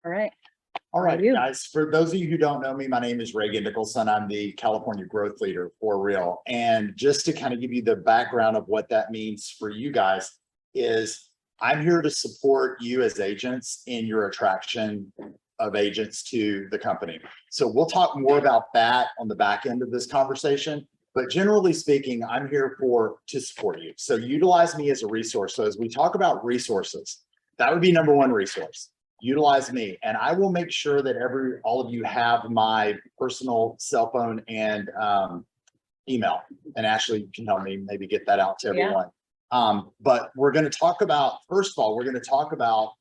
All right. All right, you? guys, for those of you who don't know me, my name is Reagan Nicholson. I'm the California growth leader for Real. And just to kind of give you the background of what that means for you guys is I'm here to support you as agents in your attraction of agents to the company. So we'll talk more about that on the back end of this conversation. But generally speaking, I'm here to support you. So utilize me as a resource. So as we talk about resources, that would be number one resource. Utilize me, and I will make sure that all of you have my personal cell phone and email. And Ashley can help me maybe get that out to everyone. But we're going to talk about, first of all, we're going to talk about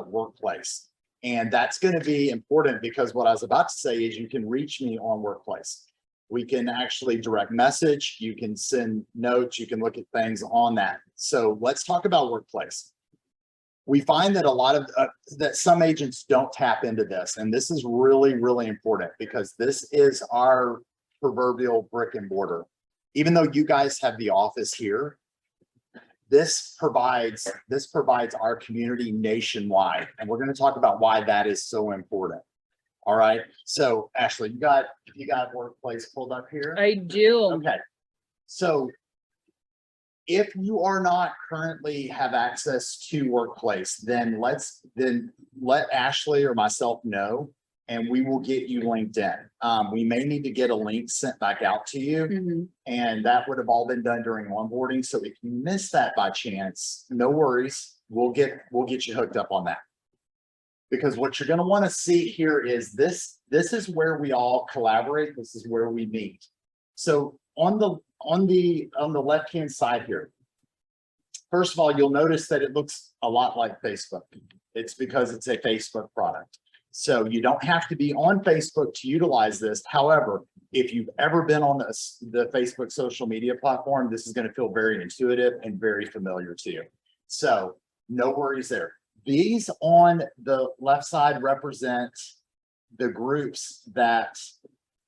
workplace. And that's going to be important because what I was about to say is you can reach me on workplace. We can actually direct message, you can send notes, you can look at things on that. So let's talk about workplace. We find that that some agents don't tap into this. And this is really, really important because this is our proverbial brick and mortar. Even though you guys have the office here, this provides our community nationwide. And we're going to talk about why that is so important. All right. So Ashley, you got workplace pulled up here? I do. Okay. So if you are not currently have access to workplace, then let Ashley or myself know, and we will get you linked in. We may need to get a link sent back out to you, and that would have all been done during onboarding. So if you miss that by chance, no worries. We'll get you hooked up on that. Because what you're going to want to see here is this is where we all collaborate. This is where we meet. So on the left-hand side here, first of all, you'll notice that it looks a lot like Facebook. It's because it's a Facebook product. So you don't have to be on Facebook to utilize this. However, if you've ever been on the Facebook social media platform, this is going to feel very intuitive and very familiar to you. So no worries there. These on the left side represent the groups that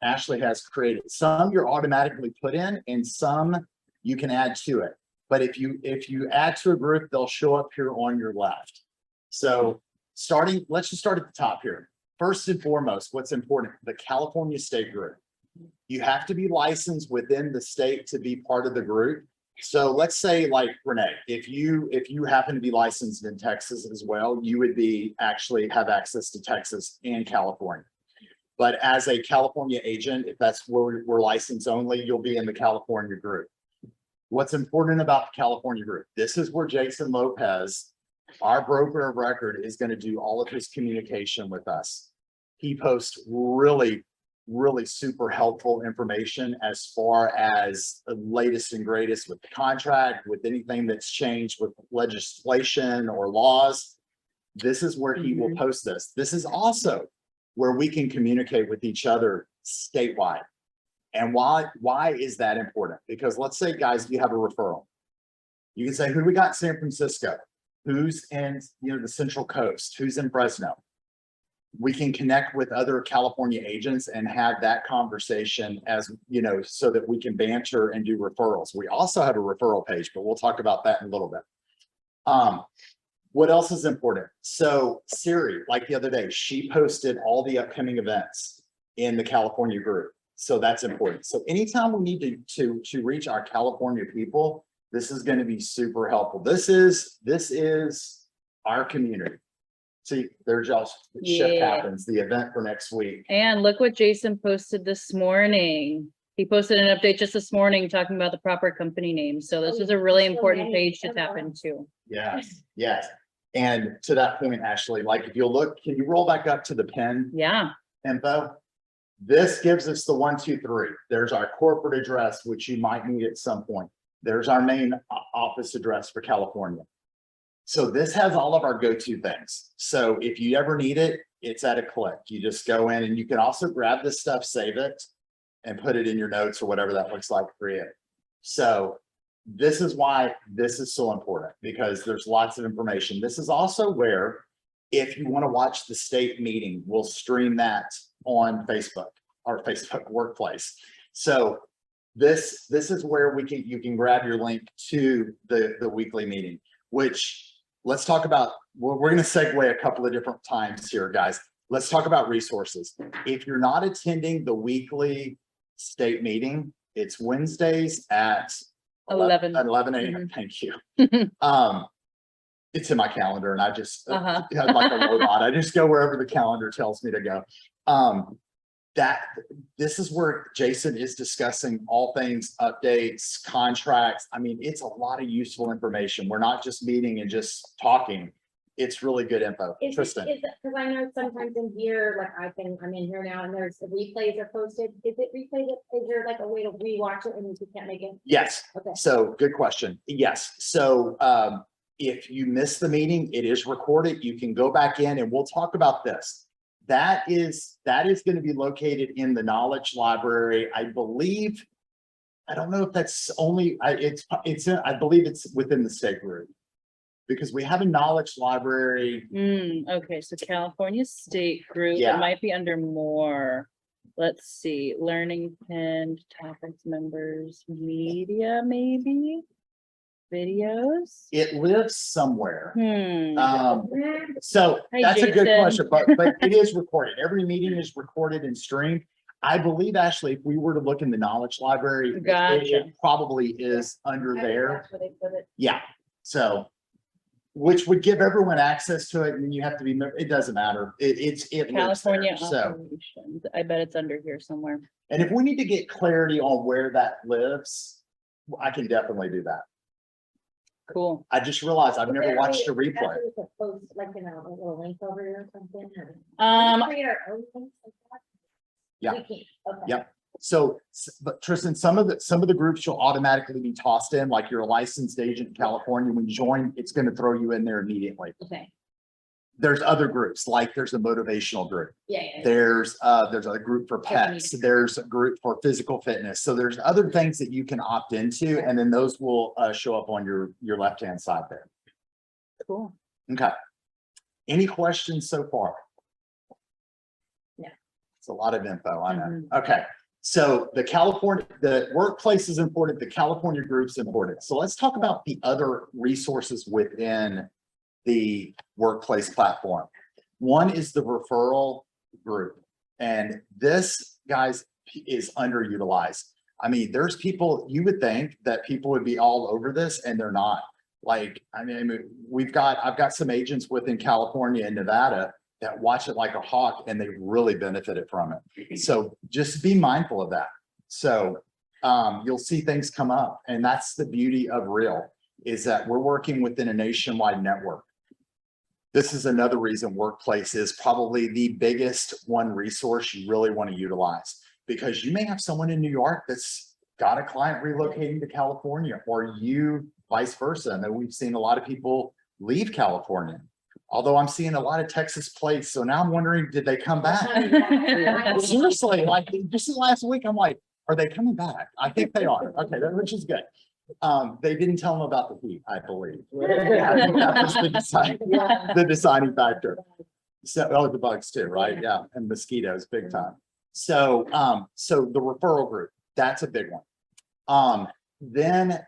Ashley has created. Some you're automatically put in, and some you can add to it. But if you add to a group, they'll show up here on your left. So let's just start at the top here. First and foremost, what's important, the California State Group. You have to be licensed within the state to be part of the group. So let's say like Renee, if you happen to be licensed in Texas as well, you would actually have access to Texas and California. But as a California agent, if that's where we're licensed only, you'll be in the California group. What's important about the California group? This is where Jason Lopez, our broker of record, is going to do all of his communication with us. He posts really super helpful information as far as the latest and greatest with the contract, with anything that's changed with legislation or laws. This is where he will post this. This is also where we can communicate with each other statewide. And why is that important? Because let's say, guys, you have a referral. You can say, who we got in San Francisco? Who's in the Central Coast? Who's in Fresno? We can connect with other California agents and have that conversation so that we can banter and do referrals. We also have a referral page, but we'll talk about that in a little bit. What else is important? So Siri, like the other day, she posted all the upcoming events in the California group. So that's important. So anytime we need to reach our California people, this is going to be super helpful. This is our community. See, there's just shift happens, the event for next week. And look what Jason posted this morning. He posted an update just this morning talking about the proper company name. So this is a really important page to tap into. Yes. And to that point, Ashley, like if you'll look, can you roll back up to the pen info? This gives us the 1, 2, 3. There's our corporate address, which you might need at some point. There's our main office address for California. So this has all of our go-to things. So if you ever need it, it's at a click. You just go in, and you can also grab this stuff, save it, and put it in your notes or whatever that looks like for you. So this is why this is so important, because there's lots of information. This is also where, if you want to watch the state meeting, we'll stream that on Facebook, or Facebook Workplace. So this is where you can grab your link to the weekly meeting, which let's talk about, we're going to segue a couple of different times here, guys. Let's talk about resources. If you're not attending the weekly state meeting, it's Wednesdays at 11. 11 a.m. Thank you. It's in my calendar and I just Uh-huh. like a robot. I just go wherever the calendar tells me to go. This is where Jason is discussing all things updates, contracts. I mean, it's a lot of useful information. We're not just meeting and just talking. It's really good info. Tristan. Because I know sometimes in here, like I'm in here now and there's the replays are posted. Is it replayed? Is there like a way to rewatch it and you can't make it? Yes. Okay. So good question. Yes. So if you miss the meeting, it is recorded. You can go back in and we'll talk about this. That is going to be located in the knowledge library. I believe, I don't know if that's only, I believe it's within the state group. Because we have a knowledge library. Okay, so California State Group, Yeah. it might be under more. Let's see, learning pinned topics, members, media, maybe? Videos? It lives somewhere. Hmm. So Hi, that's a good Jason. question, but it is recorded. Every meeting is recorded and streamed. I believe, Ashley, if we were to look in the knowledge library, Gotcha. it probably is under I think there. that's where they put it. Yeah, so, which would give everyone access to it, and you have to be, it doesn't matter. It lives there. California So, operations. I bet it's under here somewhere. and if we need to get clarity on where that lives, I can definitely do that. Cool. I just realized I've never watched a That's replay. where we could post, like, you know, a little link over here or something. Create our own links like that? Yeah. We can't, okay. Yep. So, but Tristan, some of the groups you'll automatically be tossed in, like you're a licensed agent in California. When you join, it's going to throw you in there immediately. Okay, There's other groups, like there's a motivational group. yeah. There's a group for pets. There's a group for physical fitness. So there's other things that you can opt into, and then those will show up on your left-hand side there. Cool. Okay. Any questions so far? No. It's a lot of info, I know. Okay. So the workplace is important. The California group's important. So let's talk about the other resources within the workplace platform. One is the referral group. And this, guys, is underutilized. I mean, there's people, you would think that people would be all over this, and they're not. Like, I mean, I've got some agents within California and Nevada that watch it like a hawk, and they really benefited from it. So just be mindful of that. So you'll see things come up, and that's the beauty of Real, is that we're working within a nationwide network. This is another reason workplace is probably the biggest one resource you really want to utilize, because you may have someone in New York that's got a client relocating to California, or you vice versa. And then we've seen a lot of people leave California, although I'm seeing a lot of Texas plates. So now I'm wondering, did they come back? Seriously, like just last week, I'm like, are they coming back? I think they are. Okay, which is good. They didn't tell them about the heat, I believe. I think that was the deciding factor. So, the bugs too, right? Yeah, and mosquitoes, big time. So, so the referral group, that's a big one. Then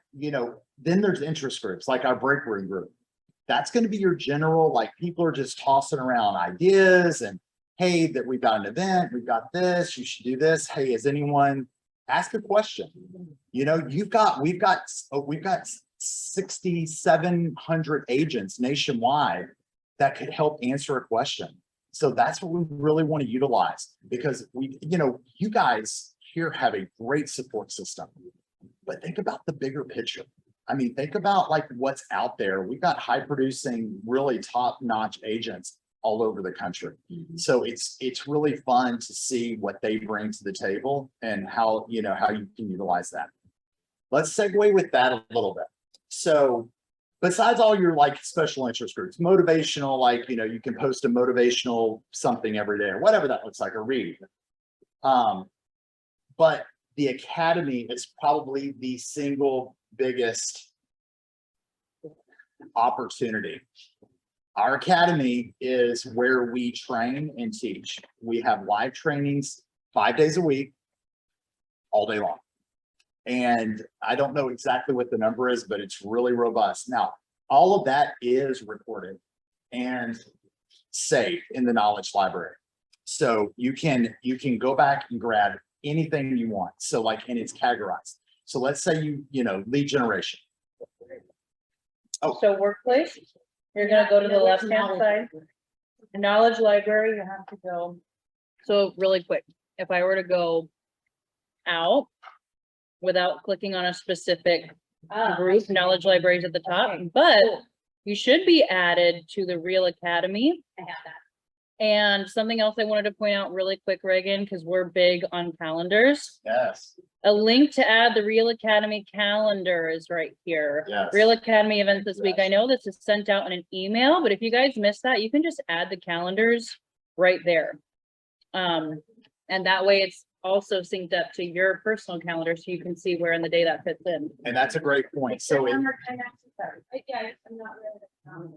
there's interest groups like our break room group. That's going to be your general, like people are just tossing around ideas and, hey, that we've got an event, we've got this, you should do this. Hey, is anyone, ask a question. We've got 6,700 agents nationwide that could help answer a question. So that's what we really want to utilize, because you guys here have a great support system, but think about the bigger picture. I mean, think about like what's out there. We've got high producing, really top-notch agents all over the country. So it's really fun to see what they bring to the table and how you can utilize that. Let's segue with that a little bit. So besides all your like special interest groups, motivational, like, you can post a motivational something every day or whatever that looks like, or read. But the academy is probably the single biggest opportunity. Our academy is where we train and teach. We have live trainings 5 days a week, all day long. And I don't know exactly what the number is, but it's really robust. Now, all of that is recorded and saved in the knowledge library. So you can go back and grab anything you want. So like, and it's categorized. So let's say you know, lead generation. So workplace, you're gonna go to the left-hand side. Knowledge library, you have to go. So really quick, if I were to go out without clicking on a specific group, knowledge libraries at the top, but you should be added to the Real Academy. I have that. And something else I wanted to point out really quick, Reagan, because we're big on calendars. Yes. A link to add the Real Academy calendar is right here. Yes. Real Academy events this week. I know this is sent out in an email, but if you guys missed that, you can just add the calendars right there. And that way it's also synced up to your personal calendar so you can see where in the day that fits in. And that's a great point. So I'm not really.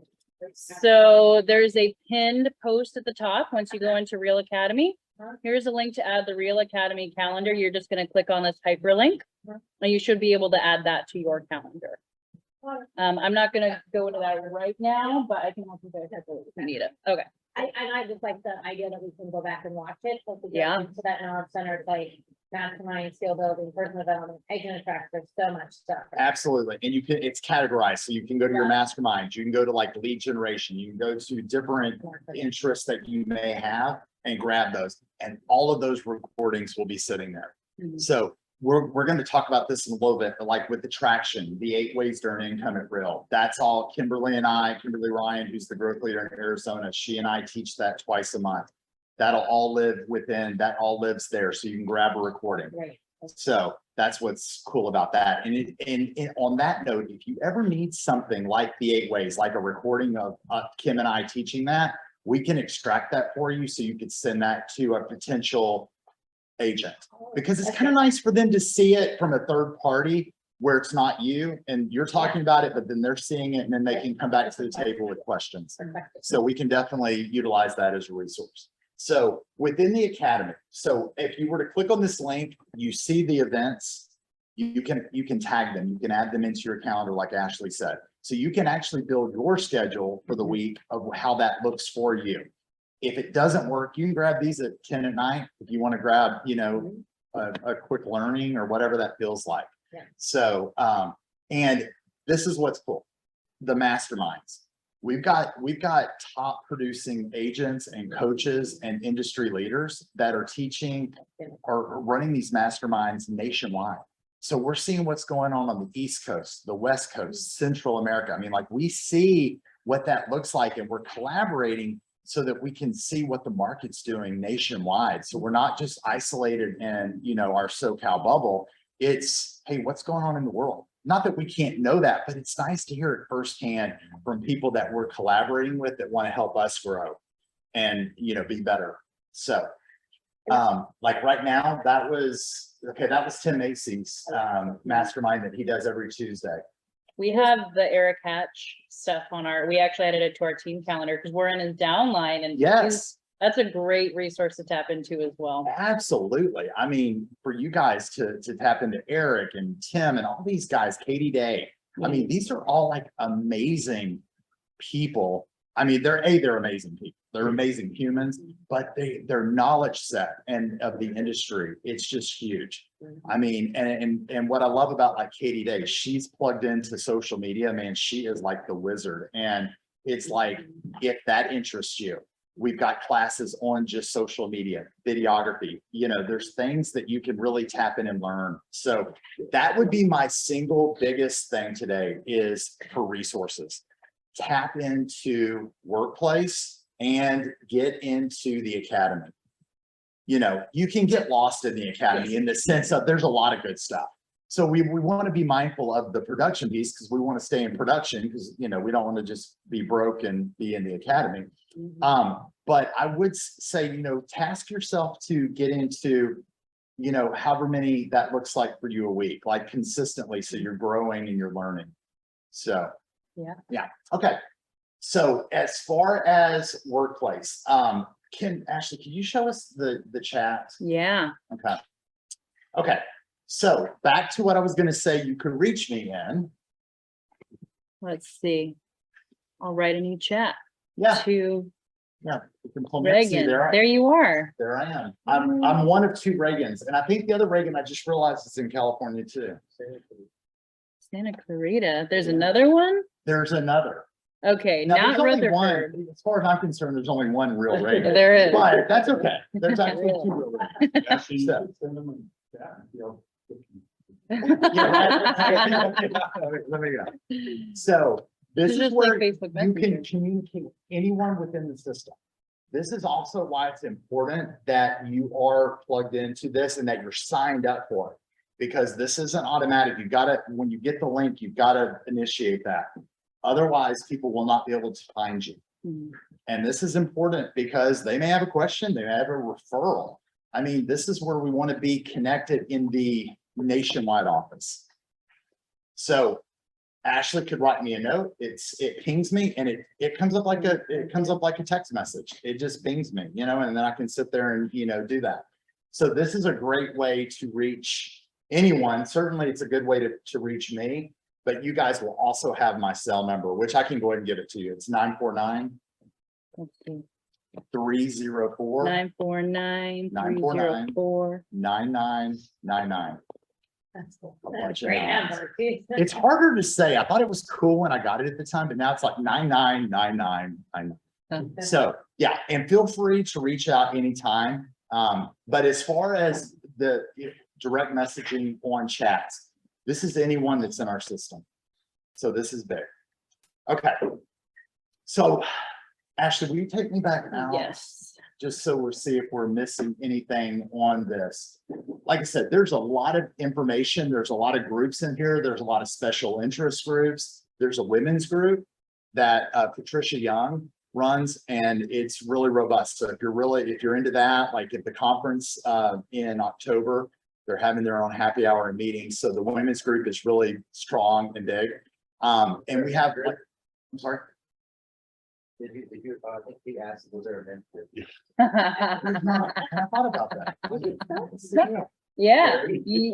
So there's a pinned post at the top once you go into Real Academy. Here's a link to add the Real Academy calendar. You're just going to click on this hyperlink and you should be able to add that to your calendar. I'm not going to go into that right now, but I can help you guys if you need it. Okay. I just like the idea that we can go back and watch it. So if we get Yeah. into that knowledge center, it's like mastermind, skill building, personal development, agent attract, there's so much stuff. absolutely. And you can, it's categorized. So you can go to your masterminds, you can go to like lead generation, you can go to different interests that you may have and grab those. And all of those recordings will be sitting there. Mhm. So we're going to talk about this in a little bit, but like with the traction, the 8 ways to earn income at Real. That's all Kimberly Ryan, who's the growth leader in Arizona. She and I teach that twice a month. That'll all live within, that all lives there. So you can grab a recording. Right. So that's what's cool about that. And on that note, if you ever need something like the 8 ways, like a recording of Kim and I teaching that, we can extract that for you. So you could send that to a potential agent, because it's kind of nice for them to see it from a third party where it's not you and you're talking about it, but then they're seeing it and then they can come back to the table with questions. So we can definitely utilize that as a resource. So within the academy, so if you were to click on this link, you see the events, you can tag them, you can add them into your calendar like Ashley said. So you can actually build your schedule for the week of how that looks for you. If it doesn't work, you can grab these at 10 at night. If you want to grab, you know, a quick learning or whatever that feels like. Yeah. So, and this is what's cool. The masterminds. We've got top producing agents and coaches and industry leaders that are teaching or running these masterminds nationwide. So we're seeing what's going on the East Coast, the West Coast, Central America. I mean, like we see what that looks like and we're collaborating so that we can see what the market's doing nationwide. So we're not just isolated in, you know, our SoCal bubble. It's, hey, what's going on in the world? Not that we can't know that, but it's nice to hear it firsthand from people that we're collaborating with that want to help us grow and, you know, be better. So like right now, that was Tim Macy's mastermind that he does every Tuesday. We have the Eric Hatch stuff on we actually added it to our team calendar because we're in his downline and Yes, that's a great resource to tap into as well. absolutely. I mean, for you guys to tap into Eric and Tim and all these guys, Katie Day. I mean, these are all like amazing people. I mean, they're amazing people. They're amazing humans, but their knowledge set and of the industry, it's just huge. I mean, and what I love about like Katie Day, she's plugged into social media, man, she is like the wizard. And it's like, if that interests you, we've got classes on just social media, videography, you know, there's things that you can really tap in and learn. So that would be my single biggest thing today is for resources. Tap into workplace and get into the academy. You know, you can get lost in the academy in the sense of there's a lot of good stuff. So we want to be mindful of the production piece because we want to stay in production because, you know, we don't want to just be broke and be in the academy. But I would say, you know, task yourself to get into, you know, however many that looks like for you a week, like consistently. So you're growing and you're learning. So, yeah. Okay. So as far as workplace, Ashley, can you show us the chat? Yeah. Okay. Okay. So back to what I was going to say, you could reach me in. Let's see. I'll write a new chat Yeah, to yeah. You can pull me up. See, Reagan. there There you are. there I am. I'm one of 2 Reagans, and I think the other Reagan I just realized is in California too. Santa Clarita. There's another one? There's another. Okay, Now, not there's only Rutherford. one, as far as I'm concerned, there's only one real Reagan. There is. But that's okay. There's actually 2 real Reagans. So, yeah, right. Let me go. So this It's is just like where Facebook you can Messenger. communicate with anyone within the system. This is also why it's important that you are plugged into this and that you're signed up for it. Because this isn't automatic. You gotta, when you get the link, you've gotta initiate that. Otherwise, people will not be able to find you. Hmm. And this is important because they may have a question, they may have a referral. I mean, this is where we want to be connected in the nationwide office. So Ashley could write me a note. It pings me and it comes up like a text message. It just pings me, you know, and then I can sit there and, you know, do that. So this is a great way to reach anyone. Certainly it's a good way to reach me, but you guys will also have my cell number, which I can go ahead and give it to you. It's 949 Let's see. 304 949 304. 9999. That's cool. A That's bunch a of great names. number, too. It's harder to say. I thought it was cool when I got it at the time, but now it's like 9999. So yeah, and feel free to reach out anytime. But as far as the direct messaging on chats, this is anyone that's in our system. So this is big. Okay. So Ashley, will you take me back now? Yes. Just so we'll see if we're missing anything on this. Like I said, there's a lot of information. There's a lot of groups in here. There's a lot of special interest groups. There's a women's group that Patricia Young runs, and it's really robust. So if you're into that, like at the conference in October, they're having their own happy hour and meetings. So the women's group is really strong and big. And we have, like, I'm sorry. I think he asked, was there an event? I thought about that. Yeah,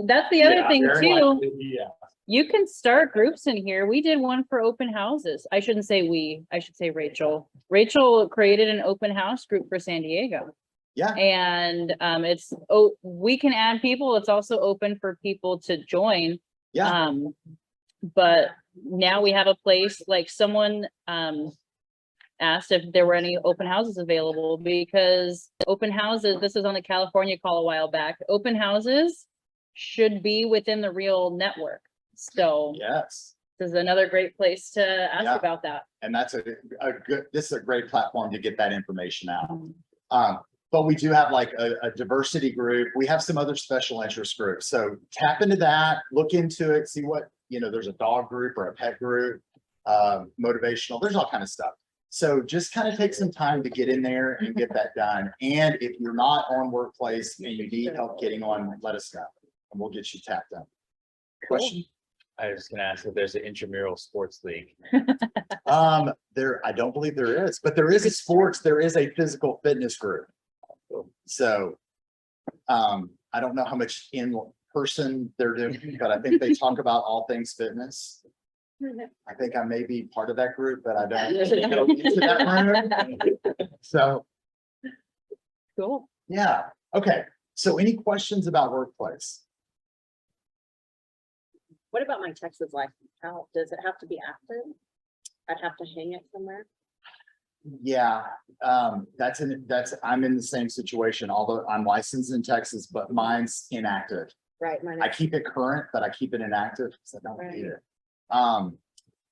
that's the other Yeah, thing very too. likely, yeah. You can start groups in here. We did one for open houses. I shouldn't say we, I should say Rachel. Rachel created an open house group for San Diego. Yeah. And we can add people. It's also open for people to join. Yeah. But now we have a place, like someone asked if there were any open houses available, because open houses, this is on the California call a while back, open houses should be within the Real network. So Yes. this is another great place to ask Yeah. about that. And that's this is a great platform to get that information out. But we do have like a diversity group. We have some other special interest groups. So tap into that, look into it, see what, you know, there's a dog group or a pet group, motivational, there's all kind of stuff. So just kind of take some time to get in there and get that done. And if you're not on Workplace and you need help getting on, let us know and we'll get you tapped in. Question? I was gonna ask if there's an intramural sports league. I don't believe there is, but there is a sports, there is a physical fitness group. So, I don't know how much in person they're doing, but I think they talk about all things fitness. I think I may be part of that group, but I don't go into that room. So, Cool. yeah, okay. So any questions about Workplace? What about my Texas license? How, does it have to be active? I'd have to hang it somewhere. Yeah, I'm in the same situation, although I'm licensed in Texas, but mine's inactive. Right. Mine I is- keep it current, but I keep it inactive because I don't Right. need it.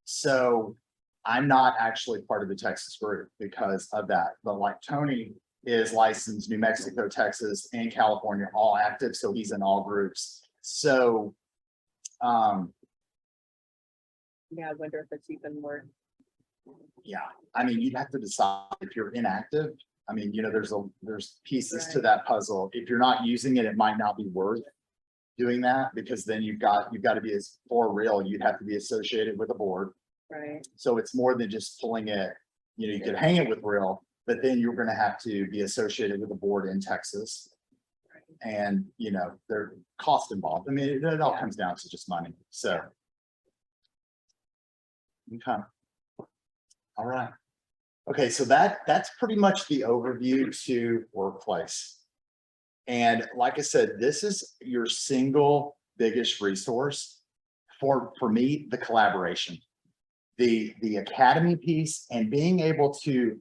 So I'm not actually part of the Texas group because of that. But like Tony is licensed New Mexico, Texas, and California, all active. So he's in all groups. So, Yeah, I wonder if it's even more. yeah, I mean, you'd have to decide if you're inactive. I mean, you know, there's pieces to Right. that puzzle. If you're not using it, it might not be worth doing that because then you've got to be as for real. You'd have to be associated with a board. Right. So it's more than just pulling it, you know, you could hang it with real, but then you're gonna have to be associated with a board in Texas. And, you know, there cost involved. I mean, it all comes down to just money, so. Okay. All right. Okay, so that's pretty much the overview to workplace. And like I said, this is your single biggest resource for me, the collaboration. The academy piece and being able to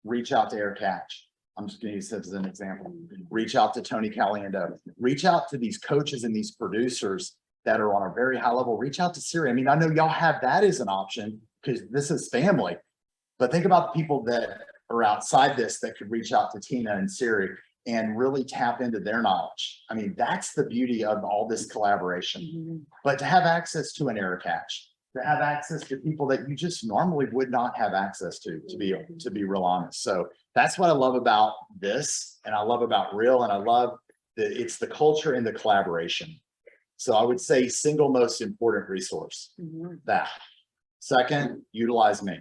reach out to Eric Hatch. I'm just gonna use this as an example. Reach out to Tony Caliendo, reach out to these coaches and these producers that are on a very high level, reach out to Siri. I mean, I know y'all have that as an option because this is family, but think about the people that are outside this that could reach out to Tina and Siri and really tap into their knowledge. I mean, that's the beauty of all this collaboration, but to have access to an Eric Hatch, to have access to people that you just normally would not have access to be real honest. So that's what I love about this, and I love about Real, and I love that it's the culture and the collaboration. So I would say single most important resource, that. Second, utilize me,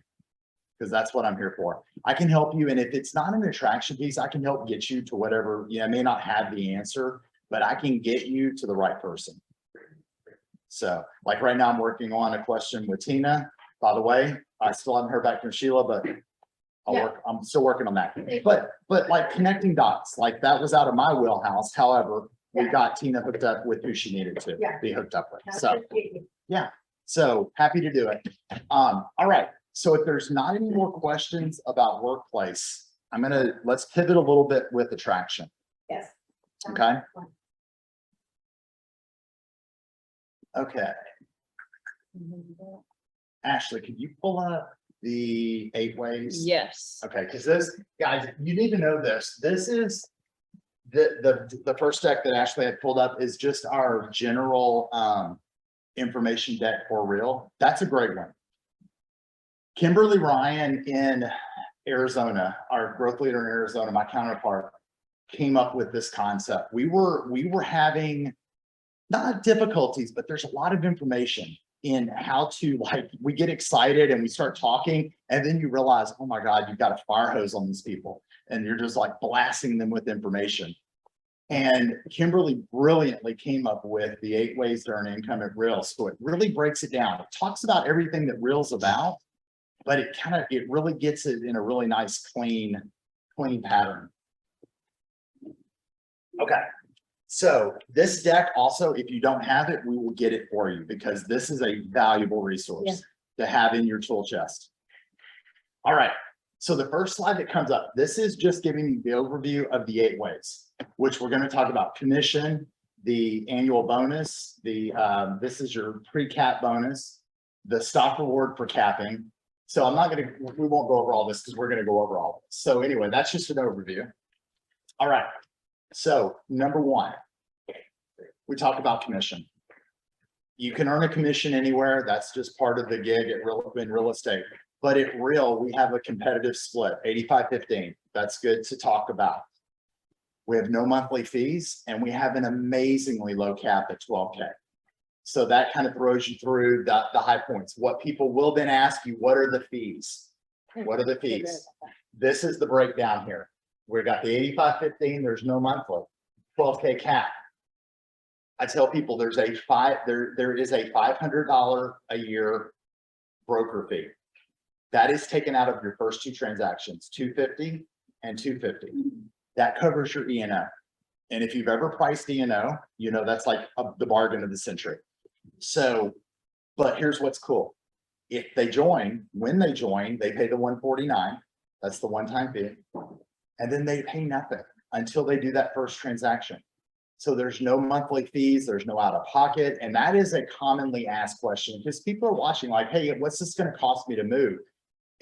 because that's what I'm here for. I can help you, and if it's not an attraction piece, I can help get you to whatever, I may not have the answer, but I can get you to the right person. So like right now, I'm working on a question with Tina. By the way, I still haven't heard back from Sheila, but I'm still working on that. But like connecting dots, like that was out of my wheelhouse. However, we got Tina hooked up with who she needed to be hooked up with. So yeah, so happy to do it. All right. So if there's not any more questions about workplace, let's pivot a little bit with attraction. Yes. Okay. Okay. Ashley, could you pull up the 8 ways? Yes. Okay, because this, guys, you need to know this. This is the first deck that Ashley had pulled up is just our general information deck for Real. That's a great one. Kimberly Ryan in Arizona, our growth leader in Arizona, my counterpart, came up with this concept. We were having not difficulties, but there's a lot of information in how to, like, we get excited and we start talking, and then you realize, oh my God, you've got a fire hose on these people, and you're just like blasting them with information. And Kimberly brilliantly came up with the 8 ways to earn income at Real. So it really breaks it down. It talks about everything that Real's about, but it really gets it in a really nice, clean pattern. Okay. So this deck also, if you don't have it, we will get it for you, because this is a valuable resource to have in your tool chest. All right. So the first slide that comes up, this is just giving you the overview of the 8 ways, which we're going to talk about: commission, the annual bonus, this is your pre-cap bonus, the stock reward for capping. So we won't go over all this because we're going to go over all this. So anyway, that's just an overview. All right. So number 1, we talk about commission. You can earn a commission anywhere. That's just part of the gig in real estate. But at Real, we have a competitive split, 85-15. That's good to talk about. We have no monthly fees, and we have an amazingly low cap at 12K. So that kind of throws you through the high points. What people will then ask you, what are the fees? What are the fees? This is the breakdown here. We've got the 85-15, there's no monthly, 12K cap. I tell people there is a $500 a year broker fee. That is taken out of your first 2 transactions, 250 and 250. That covers your E&O. And if you've ever priced E&O, you know that's like the bargain of the century. So, but here's what's cool. If they join, when they join, they pay the $149. That's the one-time fee. And then they pay nothing until they do that first transaction. So there's no monthly fees, there's no out-of-pocket. And that is a commonly asked question, because people are watching like, hey, what's this going to cost me to move?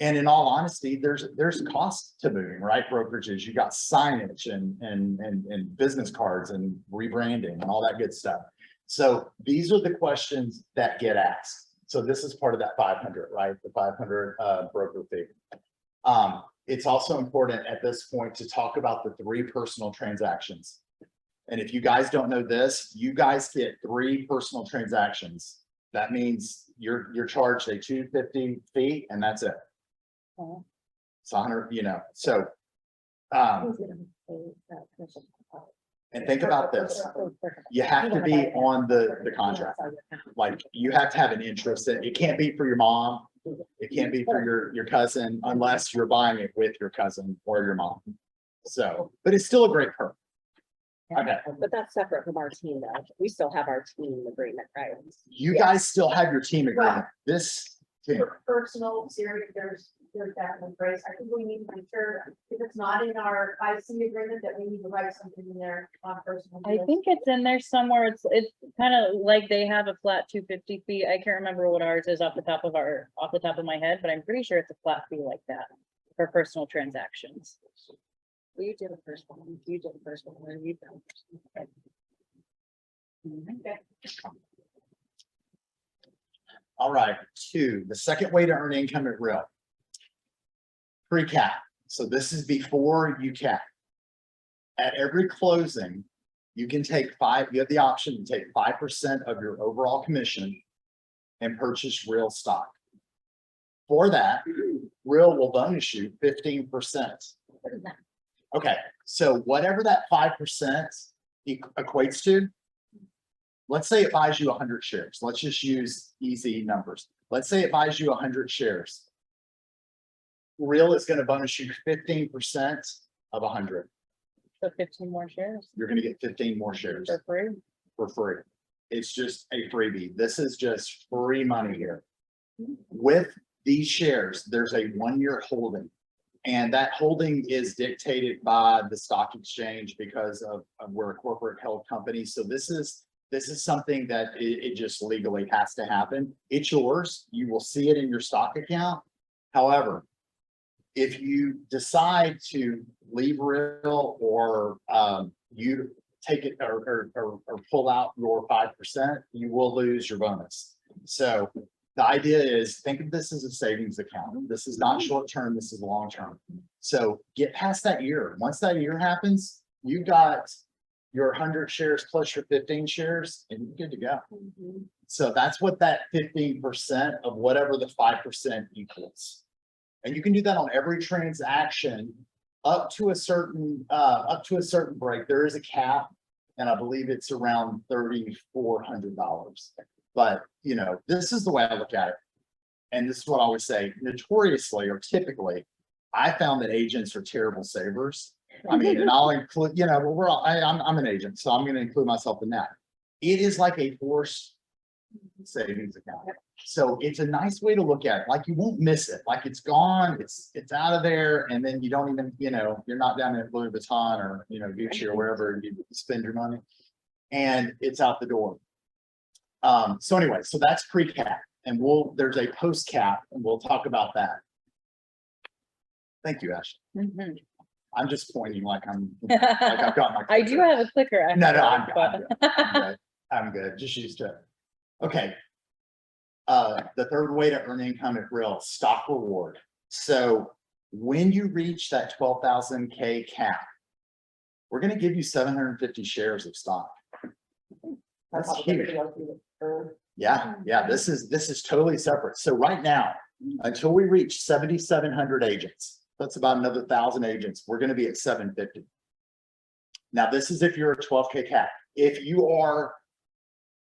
And in all honesty, there's cost to moving, right? Brokerages, you got signage and business cards and rebranding and all that good stuff. So these are the questions that get asked. So this is part of that 500, right? The 500 broker fee. It's also important at this point to talk about the 3 personal transactions. And if you guys don't know this, you guys get 3 personal transactions. That means you're charged a $250 fee, and that's it. It's 100, so, and think about this. You have to be on the contract. Like, you have to have an interest. It can't be for your mom. It can't be for your cousin unless you're buying it with your cousin or your mom. So, but it's still a great perk. Okay, But that's separate from our team though. We still have our team agreement, right? you guys still have your team agreement. This team, For personal, serious, there's that in place. I think we need to be sure, if it's not in our IC agreement, that we need to write something in there on personal. I think it's in there somewhere. It's kind of like they have a flat 250 fee. I can't remember what ours is off the top of my head, but I'm pretty sure it's a flat fee like that for personal transactions. You did a first one, you did a first one, and you've done. all right, two, the second way to earn income at Real. Pre-cap, so this is before you cap. At every closing, you can take you have the option to take 5% of your overall commission and purchase Real stock. For that, Real will bonus you 15%. What is that? Okay, so whatever that 5% equates to, let's say it buys you 100 shares. Let's just use easy numbers. Let's say it buys you 100 shares. Real is going to bonus you 15% of 100. So 15 more shares You're going to get 15 more shares for free. for free. It's just a freebie. This is just free money here. With these shares, there's a 1-year holding. And that holding is dictated by the stock exchange because of we're a corporate held company. So this is something that it just legally has to happen. It's yours. You will see it in your stock account. However, if you decide to leave Real or you take it or pull out your 5%, you will lose your bonus. So the idea is, think of this as a savings account. This is not short term, this is long term. So get past that year. Once that year happens, you got your 100 shares plus your 15 shares and you're good to go. So that's what that 15% of whatever the 5% equals. And you can do that on every transaction up to a certain break. There is a cap, and I believe it's around $3,400. But you know, this is the way I look at it. And this is what I always say, notoriously or typically, I found that agents are terrible savers. I mean, and I'll include, you know, we're all, I'm an agent, so I'm going to include myself in that. It is like a forced savings account. So it's a nice way to look at it. Like you won't miss it. Like it's gone, it's out of there. And then you don't even, you know, you're not down at Louis Vuitton or, you know, Gucci or wherever you spend your money and it's out the door. So anyway, so that's pre-cap and there's a post-cap and we'll talk about that. Thank you, Ashley. Mhm. I'm just pointing like I've got my. I do have a clicker. No, actually, I'm but- good. I'm good. I'm good. Just used to it. Okay. The third way to earn income at Real, stock reward. So when you reach that 12,000K cap, we're going to give you 750 shares of stock. That's huge. Yeah, this is totally separate. So right now, until we reach 7,700 agents, that's about another 1,000 agents, we're going to be at 750. Now, this is if you're a 12K cap. If you are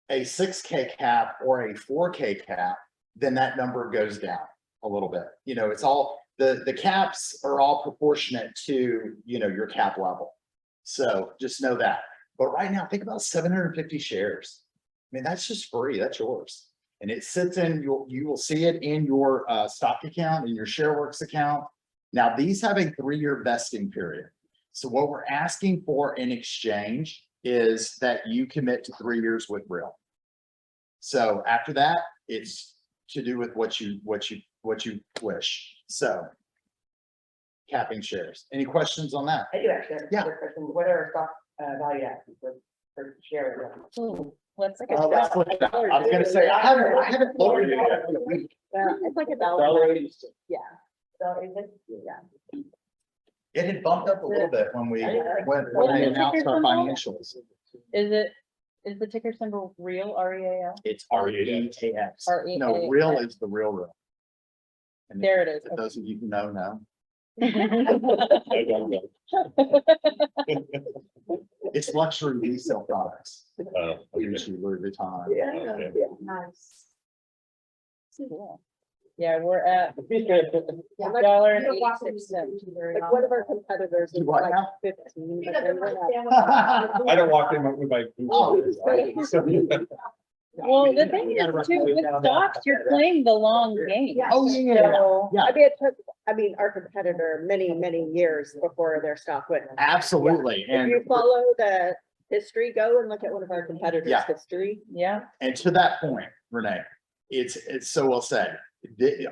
a 6K cap or a 4K cap, then that number goes down a little bit. You know, it's all the caps are all proportionate to, you know, your cap level. So just know that. But right now, think about 750 shares. I mean, that's just free. That's yours. And it sits in you will see it in your stock account, in your ShareWorks account. Now, these have a 3-year vesting period. So what we're asking for in exchange is that you commit to 3 years with Real. So after that, it's to do with what you wish. So capping shares. Any questions on that? I do actually have a Yeah. quick question. What are stock value adds for share? Ooh, let's Like a Let's dollar. look at that. I was gonna say, I haven't looked at it yet. Well, it's like a dollar. Yeah. So is it? Yeah. It had bumped up a little bit when we What's when we the announced ticker our symbol? financials. Is the ticker symbol real, REAL? It's REAX. REAX. No, Real is the real. And There it is. for those of you who know. It's luxury resale products. Gucci, Louis Vuitton. Yeah. Nice. Cool. Yeah, we're at Yeah. dollar and You don't walk 86 cents. Like one of our competitors is Do what like now? 15. He but doesn't they were understand like- what- I don't walk in with my. Oh, Well, the thing is too, with stocks, you're playing the long game. Yeah. Oh, yeah, So, yeah, I mean, it took, our competitor many years before their stock went. absolutely. If you And, follow the history, go and look at one of our competitors' Yeah. history. yeah, and to that point, Renee, it's so well said.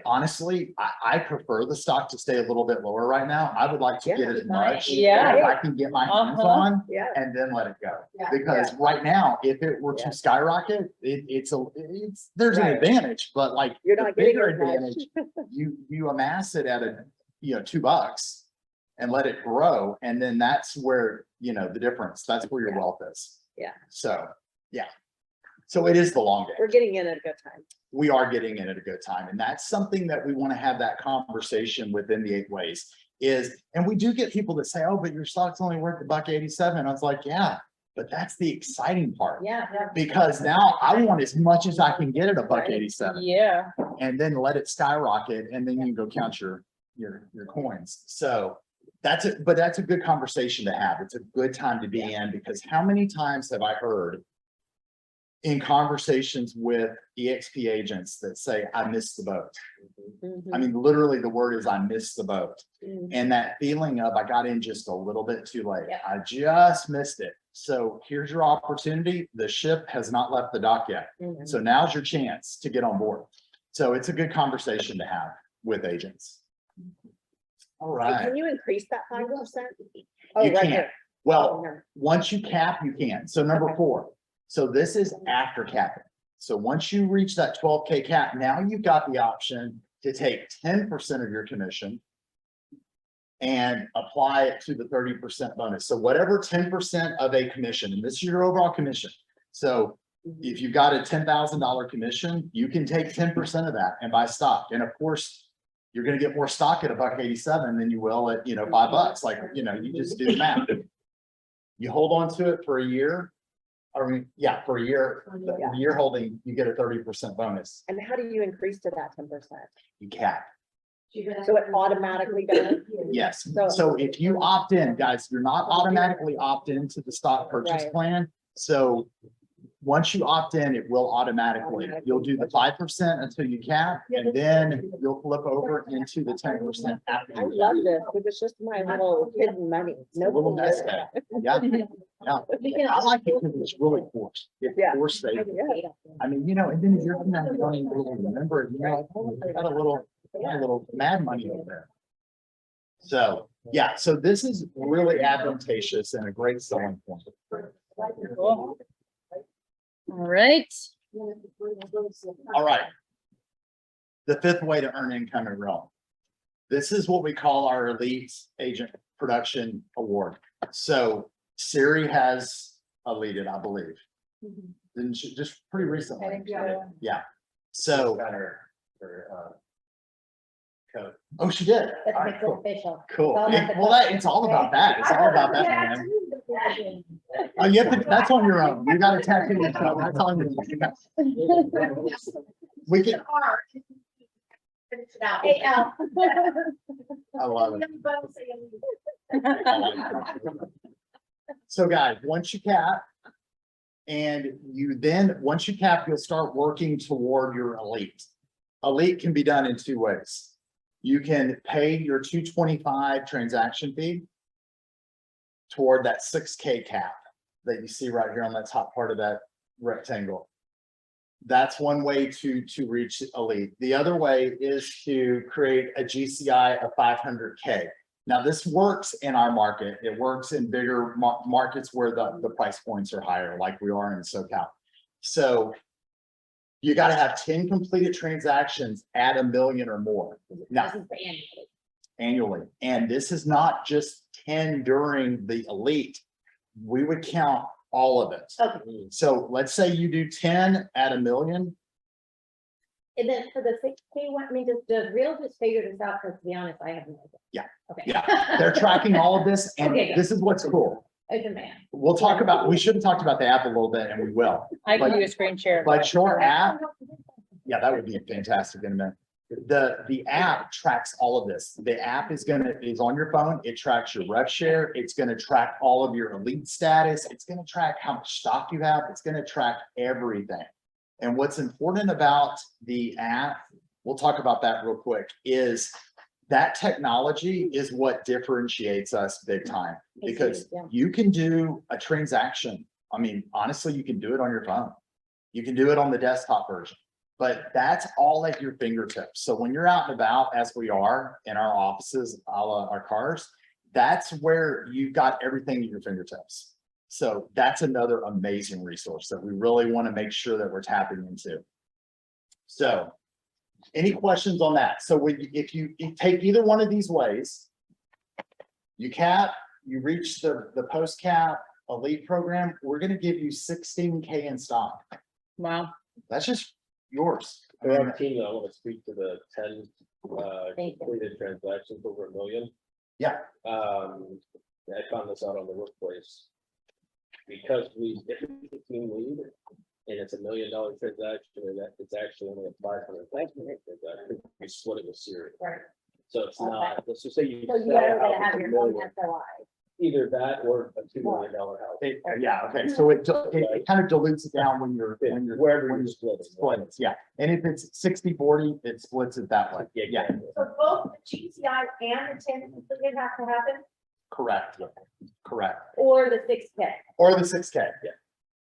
Honestly, I prefer the stock to stay a little bit lower right now. I would like to get as much. Yeah. as I can get my hands Uh-huh. on Yeah. and then let it go. Yeah. Because right now, if it were Yeah. to skyrocket, there's an Right. advantage, but like. You're the not getting bigger as much. advantage, You amass it at $2 and let it grow. And then that's where, the difference, that's where your Yeah. wealth is. Yeah. So, yeah. So it is the long game. We're getting in at a good time. We are getting in at a good time. And that's something that we want to have that conversation within the 8 ways is, and we do get people that say, oh, but your stock's only worth $1.87. I was like, yeah, but that's the exciting part. Yeah. Because now I want as much as I can get at $1.87 yeah. and then let it skyrocket and then you can go count your coins. So that's a good conversation to have. It's a good time to be in because how many times have I heard in conversations with EXP agents that say, I missed the boat. I mean, literally the word is I missed the boat. Mhm. And that feeling of I got in just a little bit too late. Yep. I just missed it. So here's your opportunity. The ship has not left the dock yet. Mhm. So now's your chance to get on board. So it's a good conversation to have with agents. All Hey, right. Can you increase that 5%? Oh, You right can't. here. Well, Oh, here. once you cap, you can. So number Okay. 4. So this is after capping. So once you reach that 12K cap, now you've got the option to take 10% of your commission and apply it to the 30% bonus. So whatever 10% of a commission, and this is your overall commission. So if you've got a $10,000 commission, you can take 10% of that and buy stock. And of course, you're going to get more stock at $1.87 than you will at, $5. Like, you just do the math. You hold on to it for a year. For a year, Yeah. the year holding, you get a 30% bonus. And how do you increase to that 10%? You cap. So it automatically does? Yes. So- So if you opt in, guys, you're not automatically opt into the stock purchase Right. plan. So once you opt in, it will automatically, you'll do the 5% until you cap, and then you'll flip over into the 10% after. I you love cap. this, because it's just my little hidden money. It's a little Nobody knows nest that. egg. Yeah, yeah. I like it because it's really forced. It's Yeah. forced savings. Yeah. I mean, and then you're not you don't even really remember it. You're like, oh, I got a little mad money over there. So, yeah, so this is really advantageous and a great selling point. Cool. All right. All right. The 5th way to earn income in realm. This is what we call our Elite Agent Production Award. So Siri has eluded, I believe. Didn't she, just pretty recently? I think so. Yeah. So, Got her code. oh, she did. That's All makes right, it cool. official. Cool. Well, It's all about that. It's all about that, man. Oh, you have to, that's on your own. You gotta tattoo yourself. That's on your own. We can, Hey, Al. I love it. So guys, once you cap. And once you cap, you'll start working toward your elite. Elite can be done in 2 ways. You can pay your $225 transaction fee toward that 6K cap that you see right here on that top part of that rectangle. That's one way to reach elite. The other way is to create a GCI of 500K. Now, this works in our market. It works in bigger markets where the price points are higher, like we are in SoCal. So you got to have 10 completed transactions at $1 million or more. Now, This is the annual. annually. And this is not just 10 during the elite. We would count all of it. Okay, So let's say you do 10 at $1 million. and then for the 6K one, I mean, does Real just figure this out? Because to be honest, I have no idea. Yeah. Okay. Yeah, they're tracking all of this, and Okay, good. this is what's cool. It's a man. We'll talk about, we should have talked about the app a little bit, and we will. I can But- do a screen share. But your app, yeah, that would be fantastic in a minute. the app tracks all of this. The app is on your phone. It tracks your rev share. It's gonna track all of your elite status. It's gonna track how much stock you have. It's gonna track everything. And what's important about the app, we'll talk about that real quick, is that technology is what differentiates us big time. Because Yeah. you can do a transaction. I mean, honestly, you can do it on your phone. You can do it on the desktop version, but that's all at your fingertips. So when you're out and about, as we are in our offices, a la our cars, that's where you've got everything at your fingertips. So that's another amazing resource that we really want to make sure that we're tapping into. So any questions on that? So if you take either one of these ways, you cap, you reach the post cap elite program, we're going to give you 16K in stock. Wow. That's just yours. I For mean, our team, I want to speak to the 10 Thank you. completed transactions over $1 million. Yeah. I found this out on the workplace. Because if it's a team lead and it's $1 million transaction, and that it's actually only a $500,000 transaction, we split it with Siri. Right. So it's not, let's just say you. So you sell gotta a house have for your $1 own million, SOI. either that or a $2 million house. yeah, okay, so it kind of dilutes it down when you're Wherever when you're you splitting. split it, yeah. And if it's 60-40, it splits it that way. Yeah, exactly. So both the GTI and the 10 completed have to happen, correct, correct. or the 6K, Or the 6K.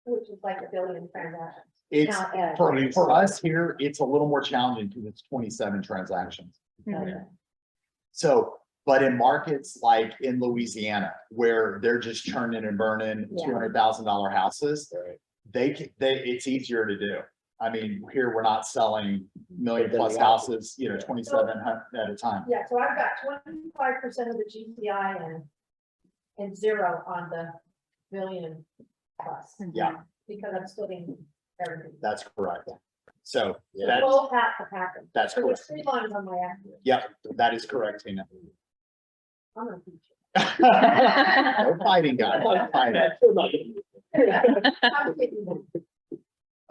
which is like a billion transactions. It's, Now, Ed. for us here, it's a little more challenging because it's 27 transactions. Okay. So, but in markets like in Louisiana, where they're just churning and burning Yeah. $200,000 houses, Right. it's easier to do. I mean, here we're not selling million But then plus the houses, Yeah. 2700 at a time. Yeah, so I've got 25% of the GCI and 0 on the million plus, Yeah, because I'm splitting everything. that's correct. So So that's, both have to happen. that's So there's correct. 3 lines on my app. Yep, that is correct, Tina. I'm gonna teach No fighting, guys. No fighting. I'm taking them.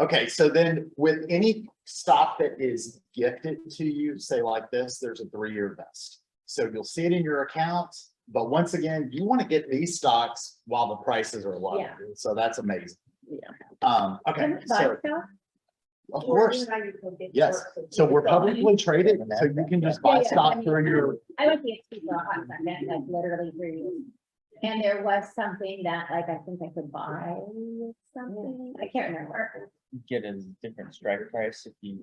Okay, so then with any stock that is gifted to you, say like this, there's a 3-year vest. So you'll see it in your account, but once again, you want to get these stocks while the prices are low. Yeah. So that's amazing. Yeah. Okay, Can we buy so stuff? of Or course, you and I need to go get yes. work. So we're publicly traded, so you can just buy Yeah, yeah, stock I mean, through your, I went to XP for a hot second, like literally 3 years. And there was something that like, I think I could buy something, I can't remember. Get a different strike price if you.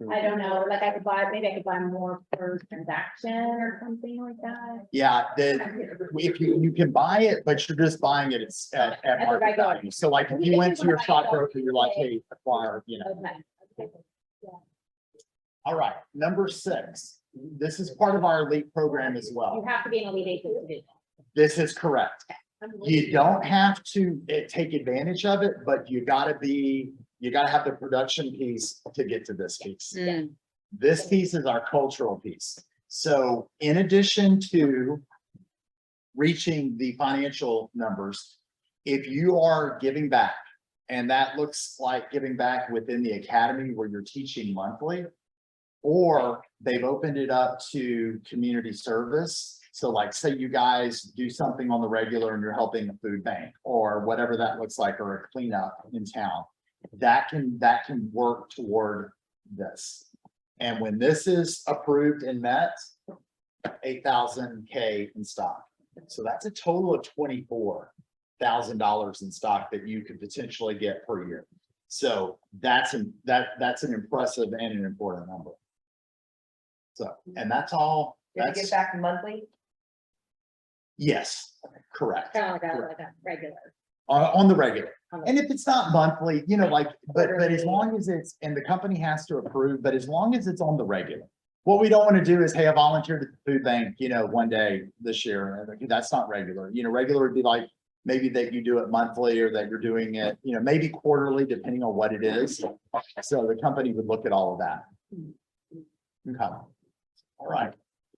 I don't know, like I could buy, maybe I could buy more per transaction or something like that. yeah, if you can buy it, but you're just buying it, it's at At the market regular. value. So like if you went to your stockbroker, you're like, hey, acquire, Okay. All right, number 6. This is part of our elite program as You well. have to be an elite agent to do This is correct. that. You don't have to take advantage of it, but you gotta have the production piece to get to this piece. Mm, This piece is our cultural piece. So in addition to reaching the financial numbers, if you are giving back, and that looks like giving back within the academy where you're teaching monthly, or they've opened it up to community service. So like, say you guys do something on the regular and you're helping a food bank or whatever that looks like, or a cleanup in town, that can work toward this. And when this is approved and met, 8,000K in stock. So that's a total of $24,000 in stock that you could potentially get per year. So that's an impressive and an important number. So, and that's all. Did I That's, get back monthly? yes, correct. Kind of like a regular. On the regular. on the- And if it's not monthly, like, but as Quarterly. long as it's, and the company has to approve, but as long as it's on the regular. What we don't want to do is, hey, I volunteered at the food bank, one day this year. And that's not regular. Regular would be like, maybe that you do it monthly or that you're doing it, maybe quarterly, depending on what it is. So the company would look at all of that. Okay. All right.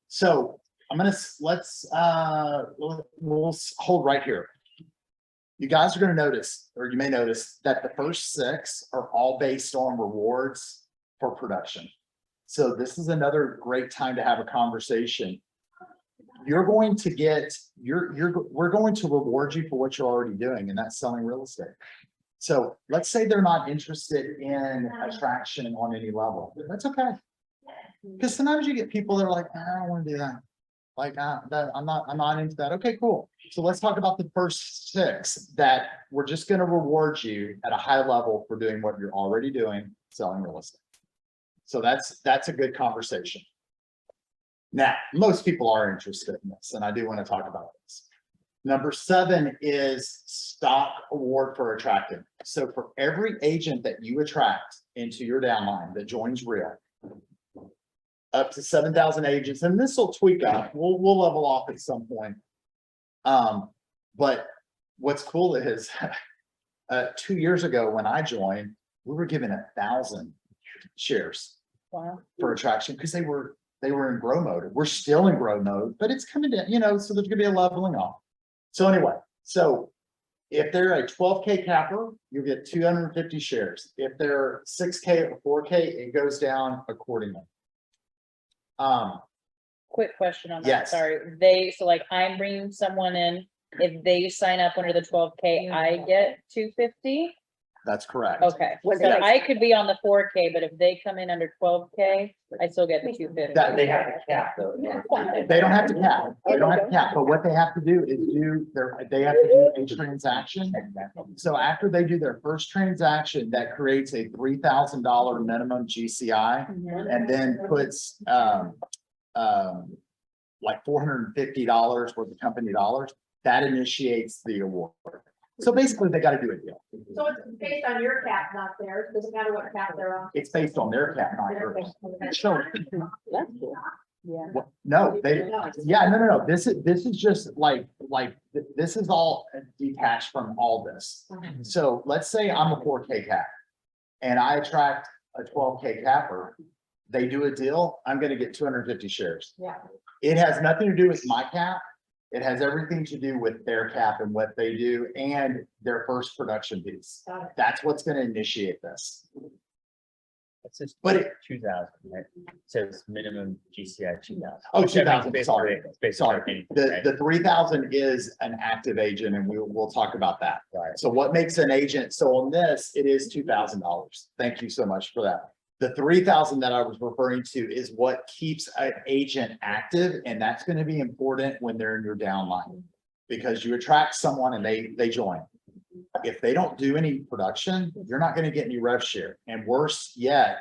So let's we'll hold right here. You guys are going to notice, or you may notice, that the first 6 are all based on rewards for production. So this is another great time to have a conversation. You're going to get, we're going to reward you for what you're already doing, and that's selling real estate. So let's say they're not interested in attraction on any level. That's okay. Because sometimes you get people that are like, I don't want to do that. Like, I'm not into that. Okay, cool. So let's talk about the first 6 that we're just going to reward you at a high level for doing what you're already doing, selling real estate. So that's a good conversation. Now, most people are interested in this, and I do want to talk about this. Number 7 is stock award for attracting. So for every agent that you attract into your downline that joins Real, up to 7,000 agents, and this will tweak up. We'll level off at some point. But what's cool is 2 years ago when I joined, we were given 1,000 shares Wow. for attraction because they were in grow mode. We're still in grow mode, but it's coming down, so there's gonna be a leveling off. So anyway, so if they're a 12K capper, you get 250 shares. If they're 6K or 4K, it goes down accordingly. Quick question on that, Yes. sorry. So like I'm bringing someone in, if they sign up under the 12K, I get 250? That's correct. Okay, so I could be on the 4K, but if they come in under 12K, I still get the 250. That They have to cap though. They don't have to cap, but what they have to do is they have to do a transaction. So after they do their first transaction, that creates a $3,000 minimum GCI and then puts, like $450 worth of company dollars. That initiates the award. So basically they got to do a deal. So it's based on your cap, not theirs, doesn't matter what cap they're on. It's based on their cap, not yours. Sure. That's cool. Yeah. Well, no, no. This is just like, this is all detached from all this. So let's say I'm a 4K cap and I attract a 12K capper. They do a deal, I'm gonna get 250 shares. Yeah. It has nothing to do with my cap. It has everything to do with their cap and what they do and their first production piece. Got it. That's what's gonna initiate this. It says But 2,000, right? It says minimum GCI 2,000. Oh, 2,000, Basically, sorry. it's basically Sorry, anything, the right? 3,000 is an active agent and we'll talk about that. Right. So what makes an agent, so on this, it is $2,000. Thank you so much for that. The 3,000 that I was referring to is what keeps an agent active, and that's going to be important when they're in your downline. Because you attract someone and they join. If they don't do any production, you're not going to get any rev share. And worse yet,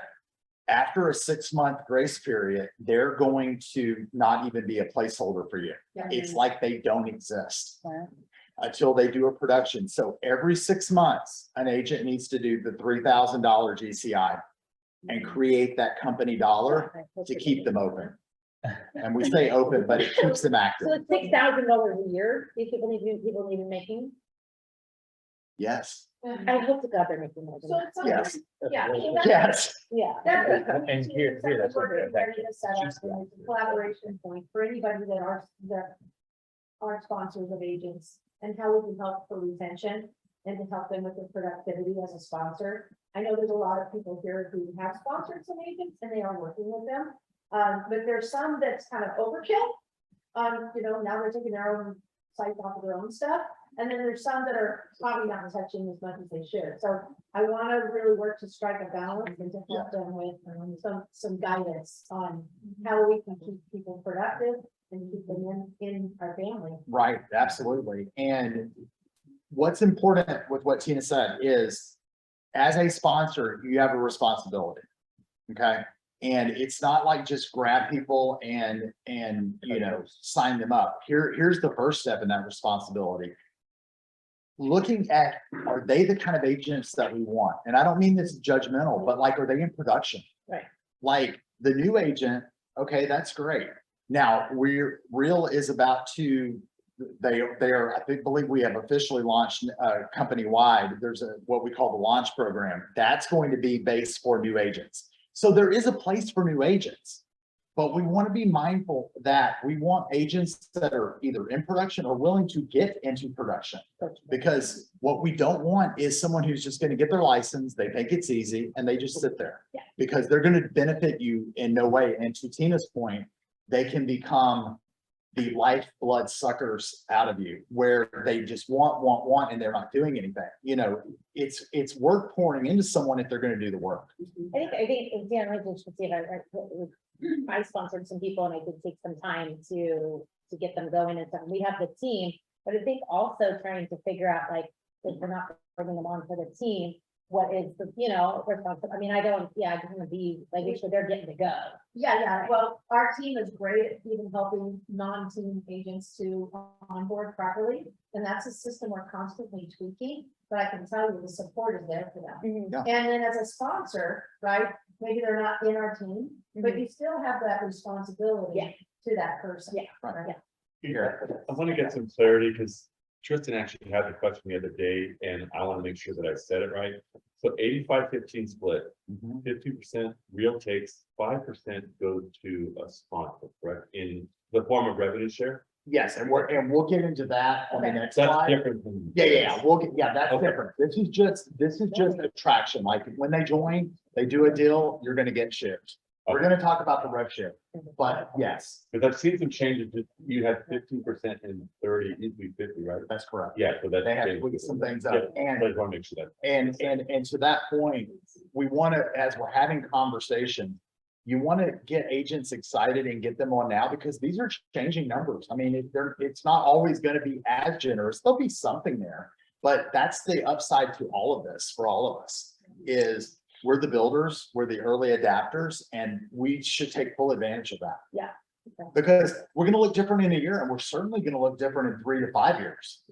after a 6-month grace period, they're going to not even be a placeholder for you. Yeah. It's like they don't exist Wow. until they do a production. So every 6 months, an agent needs to do the $3,000 GCI and create that company dollar to keep them open. And we say open, but it keeps them active. So it's $6,000 a year, these people need to be making. Yes, I hope to God they're making more than So that. it's something, yes, yeah. so that's- yes. Yeah. That's. And here, that's what We're the ready to set up, GCI and it's a collaboration point for anybody that are sponsors of agents and how we can help for retention and to help them with their productivity as a sponsor. I know there's a lot of people here who have sponsored some agents and they are working with them. But there's some that's kind of overkill. Now they're taking their own sites off of their own stuff. And then there's some that are probably not touching as much as they should. So I want to really work to strike a balance and to help them with some guidance on how we can keep people productive and keep them in our family. Right, absolutely. And what's important with what Tina said is, as a sponsor, you have a responsibility. Okay. And it's not like just grab people and sign them up. Here's the first step in that responsibility. Looking at, are they the kind of agents that we want? And I don't mean this judgmental, but like, are they in production? Right. Like the new agent, okay, that's great. Now Real is about to, they are, I believe we have officially launched company wide. There's what we call the launch program. That's going to be based for new agents. So there is a place for new agents, but we want to be mindful that we want agents that are either in production or willing to get into production. Because what we don't want is someone who's just going to get their license, they think it's easy, and they just sit there. because they're gonna benefit you in no way. And to Tina's point, they can become the lifeblood suckers out of you, where they just want, and they're not doing anything. You know, it's worth pouring into someone if they're gonna do the work. I think, Dan, I just should see if I sponsored some people and I did take some time to get them going and stuff. We have the team, but I think also trying to figure out, like, if we're not bringing them on for the team, what is the, you know, responsible. I mean, I just want to be, like, make sure they're getting to go. Yeah, well, our team is great at even helping non-team agents to onboard properly. And that's a system we're constantly tweaking, but I can tell you the support is there for them. Yeah. And then as a sponsor, right, maybe they're not in our team, but you still have that responsibility Yeah. to that person. Yeah. Right. I want to get some clarity because Tristan actually had the question the other day and I want to make sure that I said it right. So 85-15 split, Mhm. 50% real takes, 5% go to a sponsor, correct? In the form of revenue share? Yes, and we'll get into that on the Okay. next That's slide. different than. That's Okay. different. This is just attraction. Like when they join, they do a deal, you're gonna get shipped. We're Okay. gonna talk about the rev share, but yes, Because I've seen some changes, that you had 15% and 30, it used to be 50, right? that's correct. Yeah, so that's. They have changed. tweaked some things up, Yeah, and I just want to make sure that. And to that point, we want to, as we're having conversation, you want to get agents excited and get them on now, because these are changing numbers. I mean, it's not always going to be as generous. There'll be something there, but that's the upside to all of this for all of us is we're the builders, we're the early adapters, and we should take full advantage of that. Yeah. Okay. Because we're going to look different in a year, and we're certainly going to look different in 3 to 5 years.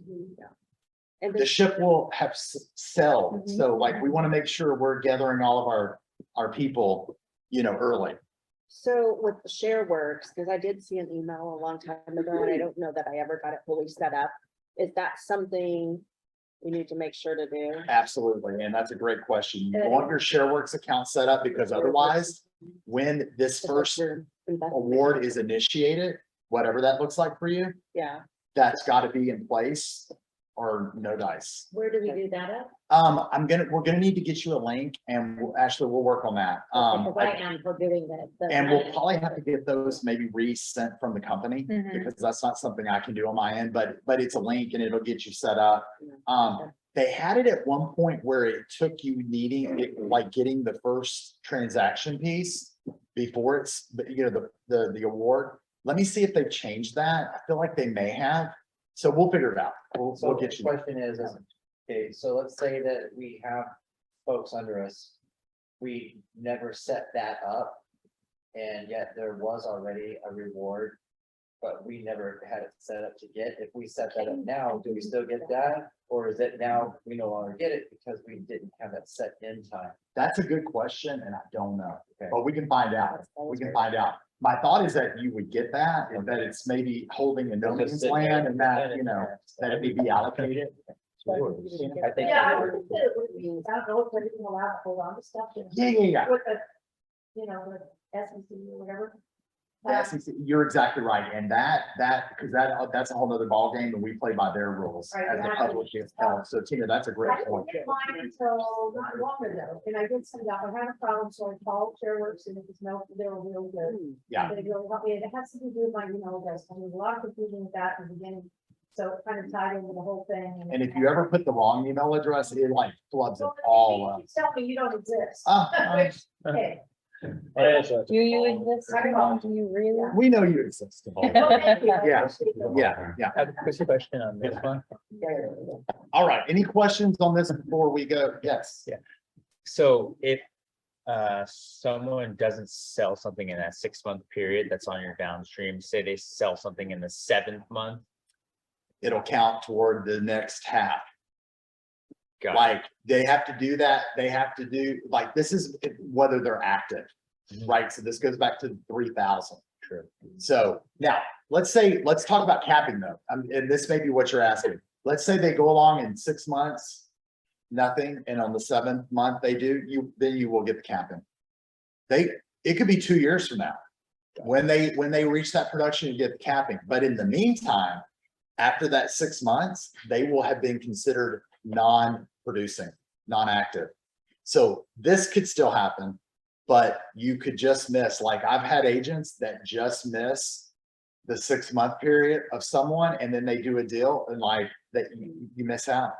And The ship will have sailed, Mhm. so like, we want to make sure we're gathering all of our people, you know, early. so with the share works, because I did see an email a long time ago and I don't know that I ever got it fully set up. Is that something we need to make sure to do? Absolutely, and that's a great question. You want your ShareWorks account set up, because otherwise, when this first Your investment. award is initiated, whatever that looks like for you, Yeah, that's got to be in place or no dice. Where do we do that at? We're gonna need to get you a link, and we'll work on that. Because I am for doing the. And we'll probably have to get those maybe resent from the company, Mhm. because that's not something I can do on my end, but it's a link and it'll get you set up. They had it at one point where it took you needing it, like getting the first transaction piece before it's, you know, the award. Let me see if they've changed that. I feel like they may have. So we'll figure it out. We'll So get the you. question is, okay, so let's say that we have folks under us. We never set that up. And yet there was already a reward. But we never had it set up to get. If we set that up now, do we still get that? Or is it now we no longer get it because we didn't have that set in time? That's a good question, and I don't know, Okay. but we can find out. We can find out. My thought is that you would get that, and that it's maybe holding a no man's land, and that, you know, that it would be allocated. I think. Yeah, I would think it would be, I don't know if we're even allowed to hold on to stuff. Yeah. With the, you know, with SEC or whatever. You're exactly right, and because that's a whole nother ballgame, and we play by their rules Right, as the exactly. public is held. So Tina, that's a I great didn't point. get mine until not long ago, and I did send out, I had a problem, so I called ShareWorks, and it was no, they were real good. Yeah. They really helped me, it has to do with my email address, and there's a lot of confusion with that in the beginning, so it kind of tied into the whole thing. And if you ever put the wrong email address, it like floods it all up. Tell me you don't exist. Okay. Do you exist? Do you really? We know you exist. Well, thank you. I Yeah. appreciate that. Yeah. I have a quick question on this one. All right, any questions on this before we go? Yes. Yeah. So if someone doesn't sell something in that 6-month period that's on your downstream, say they sell something in the 7th month. It'll count toward the next half. Got it. Like, they have to do that, they have to do, like, this is whether they're active, Mhm. right? So this goes back to 3,000. True. So now, let's talk about capping though, and this may be what you're asking. Let's say they go along in 6 months, nothing, and on the 7th month they do, then you will get the capping. It could be 2 years from now. When they reach that production, you get the capping, but in the meantime, after that 6 months, they will have been considered non-producing, non-active. So this could still happen But you could just miss, like I've had agents that just miss the 6-month period of someone and then they do a deal and like that you miss out.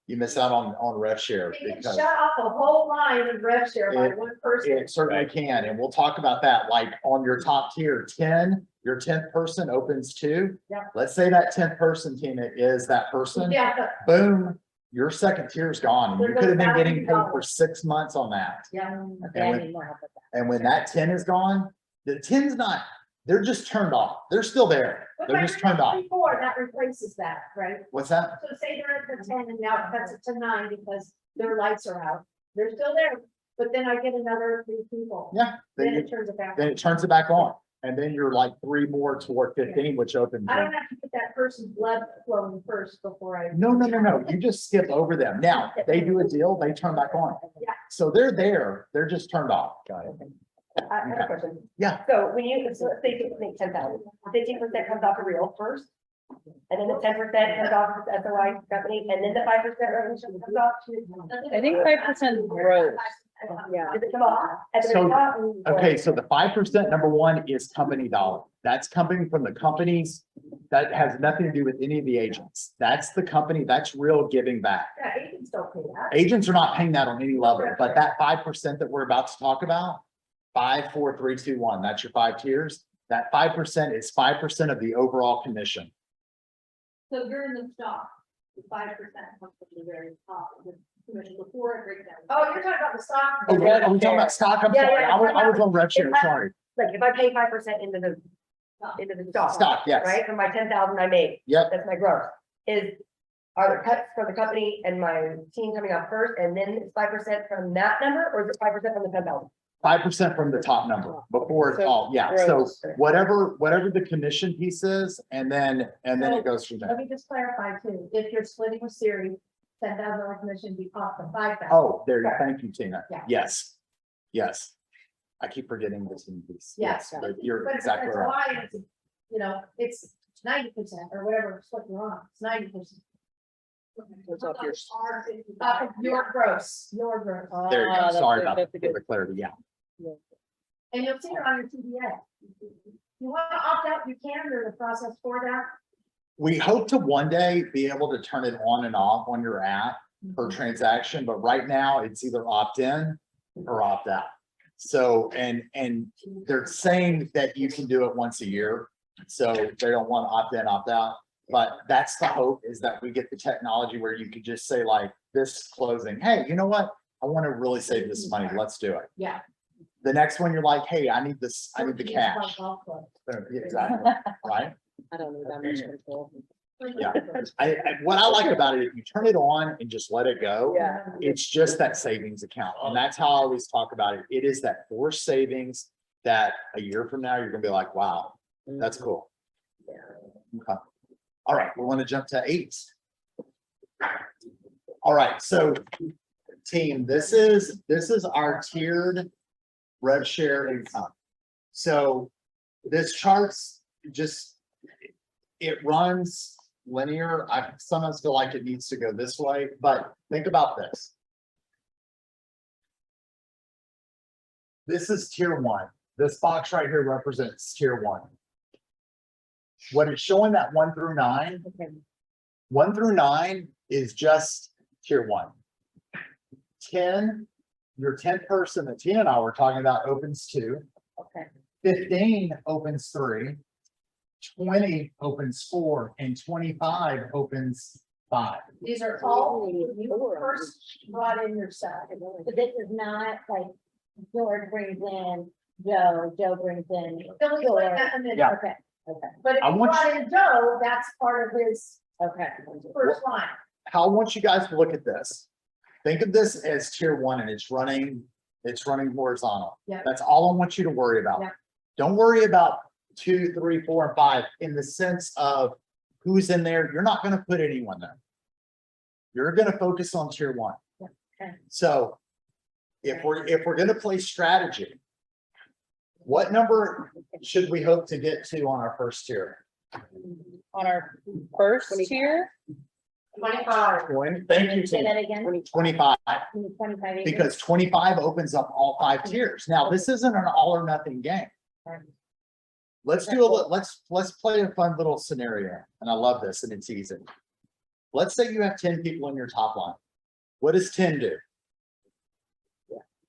You miss out on rev share You can because shut off a whole line of rev share by It- one person. it certainly can. And we'll talk about that, like on your top tier 10, your 10th person opens 2. Yeah. Let's say that 10th person, Tina, is that person. Yeah, Boom, your second tier is gone. You There could have been goes getting paid for $1,000. 6 months on that. yeah. Okay, I need more help with that. And when that 10 is gone, the 10's not, they're just turned off. They're still there. But They're by just turned off. Before, that replaces that, right? What's that? So say they're at the 10 and now it cuts it to 9 because their lights are out. They're still there, but then I get another 3 people. Yeah, Then then it turns it back. then it turns it back on. And then you're like 3 more toward 15, which opens. I don't have to get that person's blood flowing first before I. No, no, no, no. You just skip over them. Now, they do a deal, they turn back on. Yeah. So they're there, they're just turned off. Got it. I have a question. Yeah. So when you, so let's say you make 10,000, 15% comes off the real first. And then the 10% comes off the SOI company, and then the 5% revenue comes off. I think 5% gross. Yeah. Does it come off? At the So, top? Okay, so the 5%, number one, is company dollar. That's coming from the companies. That has nothing to do with any of the agents. That's the company, that's real giving back. Yeah, agents don't pay that. Agents are not paying that on any level, but that 5% that we're about to talk about, 5, 4, 3, 2, 1, that's your 5 tiers. That 5% is 5% of the overall commission. So you're in the stock, the 5% comes from the very top of the commission before it breaks down. Oh, you're talking about the stock. Oh, yeah, are we talking about stock? I'm Yeah, sorry. yeah, I was on rev share, sorry. Like if I pay 5% into the stock. Stock, yes. Right, from my 10,000 I made, Yep, that's my gross, are the cuts from the company and my team coming out first, and then it's 5% from that number, or is it 5% from the 10,000? 5% from the top number before it's So all, yeah. So gross. whatever the commission piece is, and then it goes from Let there. me just clarify too, if you're splitting with Siri, $10,000 commission be off the 5,000. Oh, there, thank you, Tina. Yeah. Yes, yes. I keep forgetting this one piece. Yes. Yes, but you're But exactly it's right. why it's, you know, it's 90% or whatever, it's what you're on, it's 90%. It's off your- Off of your gross, your gross. There you Ah, go. that's Sorry good, about that's the good. clarity. Yeah. And you'll see it on your TBA. You want to opt out, you can, there's a process for that. We hope to one day be able to turn it on and off on your app per transaction, but right now it's either opt in or opt out. So, and they're saying that you can do it once a year. So they don't want to opt in, opt out. But that's the hope, is that we get the technology where you could just say like this closing, hey, you know what? I want to really save this money. Let's do it. Yeah. The next one, you're like, hey, I need this, I need the cash. Yeah, exactly, right? I don't need that much control. Yeah. What I like about it, if you turn it on and just let it go, Yeah. it's just that savings account. And that's how I always talk about it. It is that forced savings that a year from now, you're gonna be like, wow, that's cool. Okay. All right, we want to jump to 8. All right, so team, this is our tiered rev share income. So this chart's just, it runs linear. I sometimes feel like it needs to go this way, but think about this. This is tier 1. This box right here represents tier 1. What it's showing that 1 through 9, 1 through 9 is just tier 1. 10, your 10th person that Tina and I were talking about opens 2. Okay. 15 opens 3. 20 opens 4, and 25 opens 5. These are all, you first brought in yourself. So this is not like George brings in Joe brings in. Don't explain that in a minute. Yeah. Okay, okay, But if I you want brought in Joe, that's part of his okay. first line. How I want you guys to look at this. Think of this as tier 1, and it's running horizontal. Yeah. That's all I want you to worry about. Yeah. Don't worry about 2, 3, 4, and 5 in the sense of who's in there. You're not going to put anyone there. You're going to focus on tier 1. Okay. So if we're going to play strategy, what number should we hope to get to on our first tier? On our first 25. tier, 25. Thank you, Say Tina. that again. 25, 25 acres. because 25 opens up all 5 tiers. Now, this isn't an all or nothing game. Let's do a, let's play a fun little scenario, and I love this, and it's easy. Let's say you have 10 people in your top line. What does 10 do?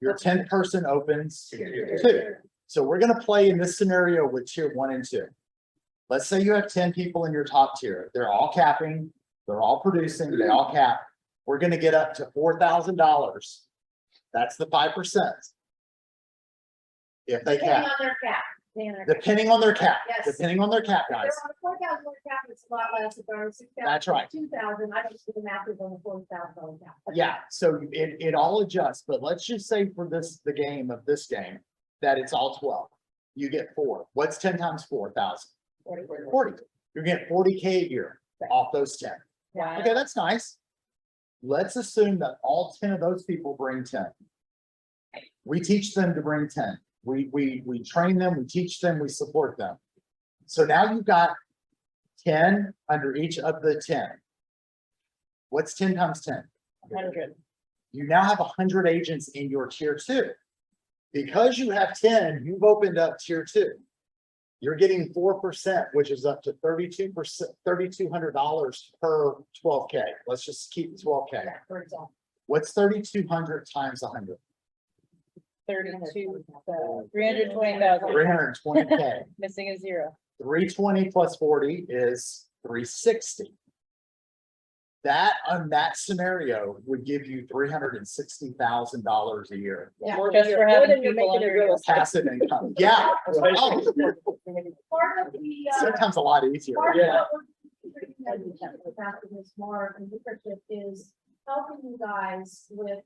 Your 10th person opens 2. So we're gonna play in this scenario with tier 1 and 2. Let's say you have 10 people in your top tier. They're all capping, they're all producing, they all cap. We're gonna get up to $4,000. That's the 5%. If they Depending cap, on their cap. depending on their cap, Yes. depending on their cap, If guys. they're on a 4,000 cap, it's a lot less. If they're on 6,000. That's right. 2,000, I just do the math is on the 4,000 cap. Yeah, so it all adjusts, but let's just say for the game, that it's all 12. You get 4. What's 10 times 4,000? 40. You're getting 40K a year off those 10. Wow. Okay, that's nice. Let's assume that all 10 of those people bring 10. We teach them to bring 10. We train them, we teach them, we support them. So now you've got 10 under each of the 10. What's 10 times 10? 100. You now have 100 agents in your tier 2. Because you have 10, you've opened up tier 2. You're getting 4%, which is up to 32%, $3,200 per 12K. Let's just keep 12K. For example. What's 3,200 times 100? 32, 320,000, 320K. missing a 0. 320 plus 40 is 360. That, on that scenario, would give you $360,000 a year. Yeah. Just for having people under your. Passive income. Yeah. Oh, Part of the, sometimes a lot easier. part of Yeah. what we're this more and leadership is helping you guys with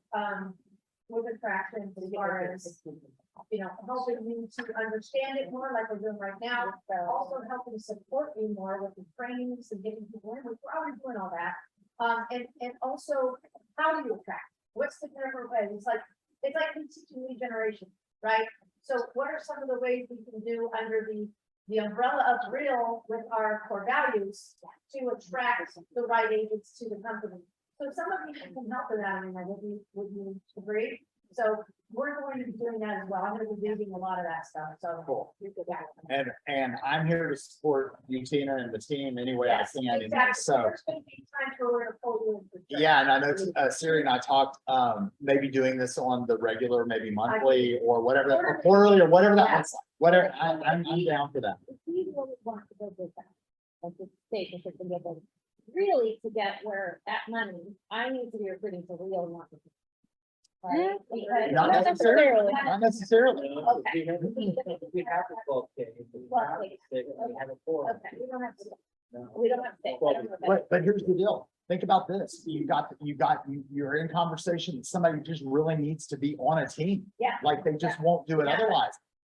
attraction as far as, you know, helping you to understand it more like we're doing right now. Also helping support you more with the trainings and getting people in, we're already doing all that. And also, how do you attract? What's the different way? It's like we teaching lead generation, right? So what are some of the ways we can do under the umbrella of Real with our core values to attract the right agents to the company? So some of you can help with that, I mean, would you agree? So we're going to be doing that as well. I'm gonna be reading a lot of that stuff, so. Cool. Yeah. And I'm here to support you, Tina, and the team any way I Yes, can. And exactly. so, There's gonna be times where we're gonna pull you in for sure. yeah, and I know Siri and I talked, maybe doing this on the regular, maybe monthly or whatever, or quarterly or whatever that looks like. Whatever, I'm down for that. If we really want to go with that, like the state, if it's gonna get them, really to get where that money, I need to be recruiting for real, not. for- Right? Because- Not necessarily, not necessarily. Okay. We have the 12K. Well, wait, We have a 4. Okay, we don't have to, we don't have to. say. But here's the deal. Think about this. You're in conversation with somebody who just really needs to be on a team. Yeah. Like they just won't do it Yeah. otherwise.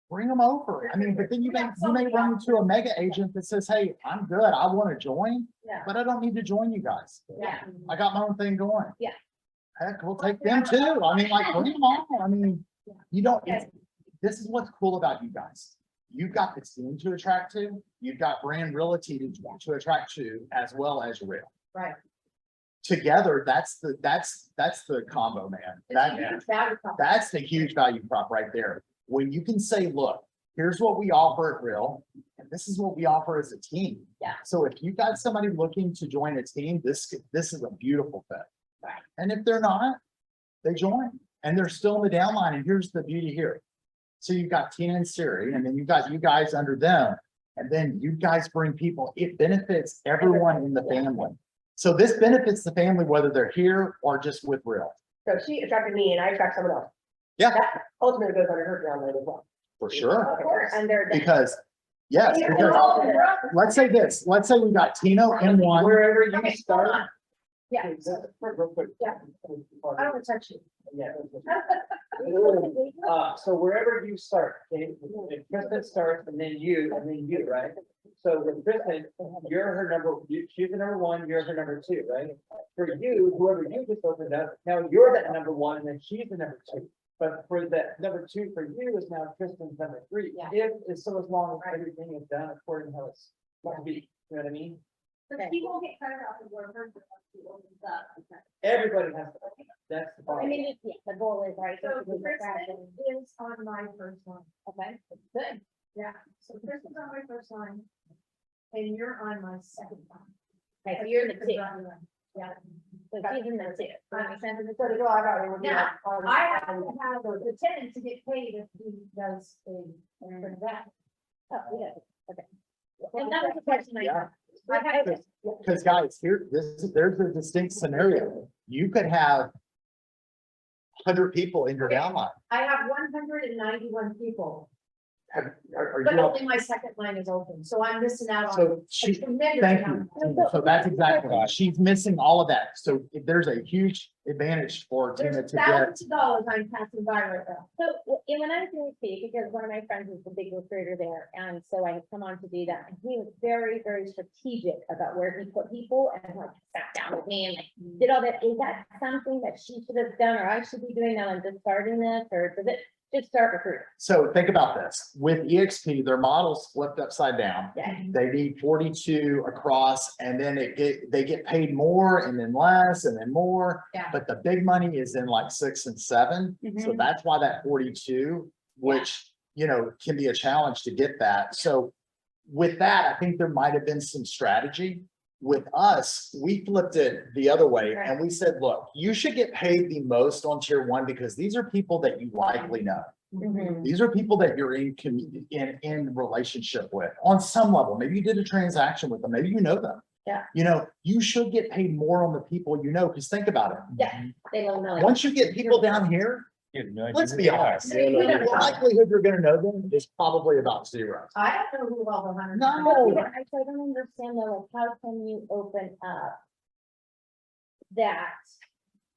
Bring them over. I mean, but then you may run into a mega agent that says, hey, I'm good. I want to join, Yeah. but I don't need to join you guys. Yeah. I got my own thing going. Yeah. Heck, we'll take them too. I mean, like, bring them on. I mean, you don't, this is what's cool about you guys. You've got the team to attract to, you've got Brand Realty to attract to, as well as Real. Right. Together, that's the combo, man. It's a That, huge value prop. that's the huge value prop right there. When you can say, look, here's what we offer at Real, and this is what we offer as a team. Yeah. So if you've got somebody looking to join a team, this is a beautiful fit. Right. And if they're not, they join and they're still in the downline. And here's the beauty here. So you've got Tina and Siri, and then you've got you guys under them. And then you guys bring people, it benefits everyone in the family. So this benefits the family, whether they're here or just with Real. So she attracted me and I attract someone else. Yeah. That ultimately goes under her downline as well. For sure. Of course. And they're. Because, yes, because let's say this, let's say we got Tino in one. Wherever you Okay, start. hold on. Yeah. Real quick. Yeah. I don't wanna touch you. Yeah. So wherever you start, okay, if Kristen starts and then you, right? So with Kristen, you're her she's the number 1, you're her number 2, right? For you, whoever you just opened up, now you're that number 1 and then she's the number 2. But for that number 2 for you is now Kristen's number 3. Yeah. If, so as long as everything is done according to how it's supposed to be, you know what I mean? But he won't get credit off the workers. Everybody has, that's the I problem. mean, it's, yeah, the goal is right. So this is the crash Kristen and- is on my first line. Okay, good. Yeah, so Kristen's on my first line. And you're on my second line. Okay, so you're in the two, Yeah. so she's in the two. I understand. So to go, I got it. Now, I have to have the tenant to get paid if he does a, for that. Oh, yeah, okay. And that was the question I Yeah. had. Because guys, there's a distinct scenario. You could have 100 people in your downline. I have 191 people, Are but you, only my second line is open, so I'm missing out on. so a she, tremendous thank amount. you. So that's exactly, she's missing all of that. So there's a huge advantage for Tina There's to get. thousands of dollars I'm passing by right now. So, and when I was in the because one of my friends is the big recruiter there, and so I had come on to do that, and he was very, very strategic about where he put people, and like sat down with me and like did all that. Is that something that she should have done, or I should be doing now and just starting this, or does it just start recruiting? So think about this. With EXP, their model's flipped upside down. Yeah. They need 42 across, and then they get paid more and then less and then more. Yeah. But the big money is in like 6 and 7. So Mhm. that's why that 42, which, you know, can be a challenge to get that. So with that, I think there might have been some strategy. With us, we flipped it the other way and we said, look, you should get paid the most on tier 1 because these are people that you likely know. Mhm. These are people that you're in relationship with on some level. Maybe you did a transaction with them, maybe you know them. Yeah. You know, you should get paid more on the people you know, because think about it. Yeah. They don't know. Once you get people down here, You have no idea let's who be they are. honest, the likelihood you're gonna know them is probably about 0. I don't know who all the 100. No. I don't understand though, like, how can you open up that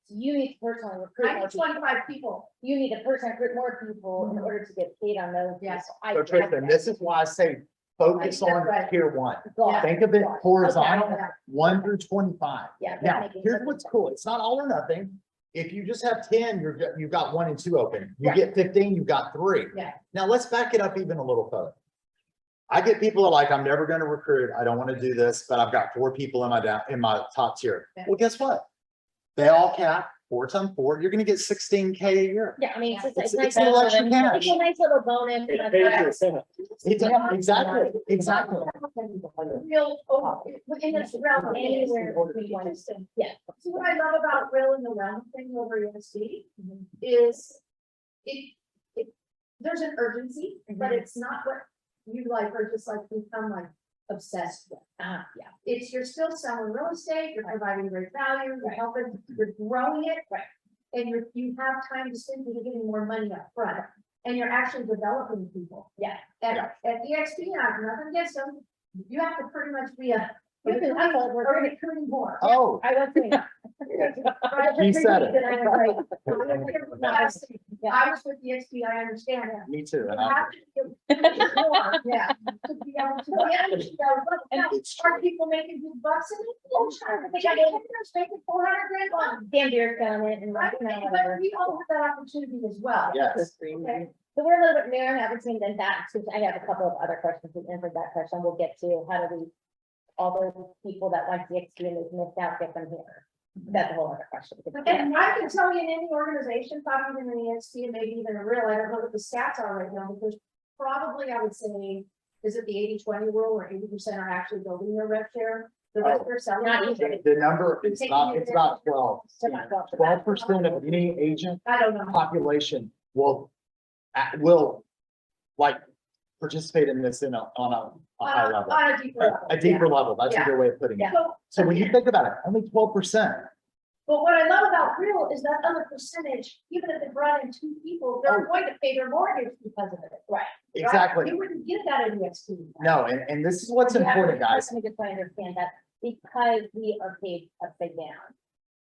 you need to personally recruit I more need people. 25 people. You need to personally recruit more people in order to get paid on those. Yes. people. I So get Tristan, that. this is why I say focus I think on that's right. tier 1. Got it. Think of it Got it. horizontal, Okay. 1 through 25. Yeah. that's Now, making here's perfect what's sense. cool. It's not all or nothing. If you just have 10, you've got 1 and 2 open. You Right. get 15, you've got 3. Yeah. Now let's back it up even a little further. I get people that are like, I'm never gonna recruit. I don't want to do this, but I've got 4 people in my top tier. Yeah. Well, guess what? They all cap 4 times 4. You're gonna get 16K a year. Yeah, I mean, it's just, It's nice. a little extra It's cash. a nice little bonus. It pays yourself. Exactly, exactly. Real, within this realm, Anywhere anywhere. we want to. Interesting. Yeah. So what I love about real in the realm thing over ESC is there's an urgency, but it's not what you like or just like become like obsessed with. Yeah. It's you're still selling real estate, you're providing great value, you're helping, you're growing it. Right. And you have time to spend, you're getting more money up front, and you're actually developing people. Yeah. At EXP, I have nothing against them, you have to pretty much be a. You can hustle, we're Or pretty- recruiting more. Oh, I was doing that. He said it. And I was like, I was with EXP, I understand that. me too. And You I, have to give more, yeah, to be able to manage those. Now, it's are people making big bucks in it? Oh, sure, but they got making 400 grand on. Dan Beard found it and. Right, but we all have that opportunity as well. yes. Okay. So we're a little bit newer, haven't seen than that, since I have a couple of other questions to answer that question, we'll get to, how do we, all those people that like the experience missed out, get them here? That's a whole other question. And I can tell you in any organization, probably even in the ESP and maybe even a real, I don't know what the stats are right now, because probably I would say, is it the 80-20 rule where 80% are actually building their rep share? The rest are selling. Not it? even. The number, it's about 12. So not 12. 12% of any agent I don't know. population will like participate in this on a high level, On a deeper level. a deeper level. That's a good way of putting it. So, So when you think about it, only 12%. but what I love about real is that other percentage, even if they brought in 2 people, they're going to pay their mortgage because of it. Right. right? Exactly. You wouldn't get that in EXP. No, and this is what's Yeah, important, guys. Let me just understand that, because we are paid upside down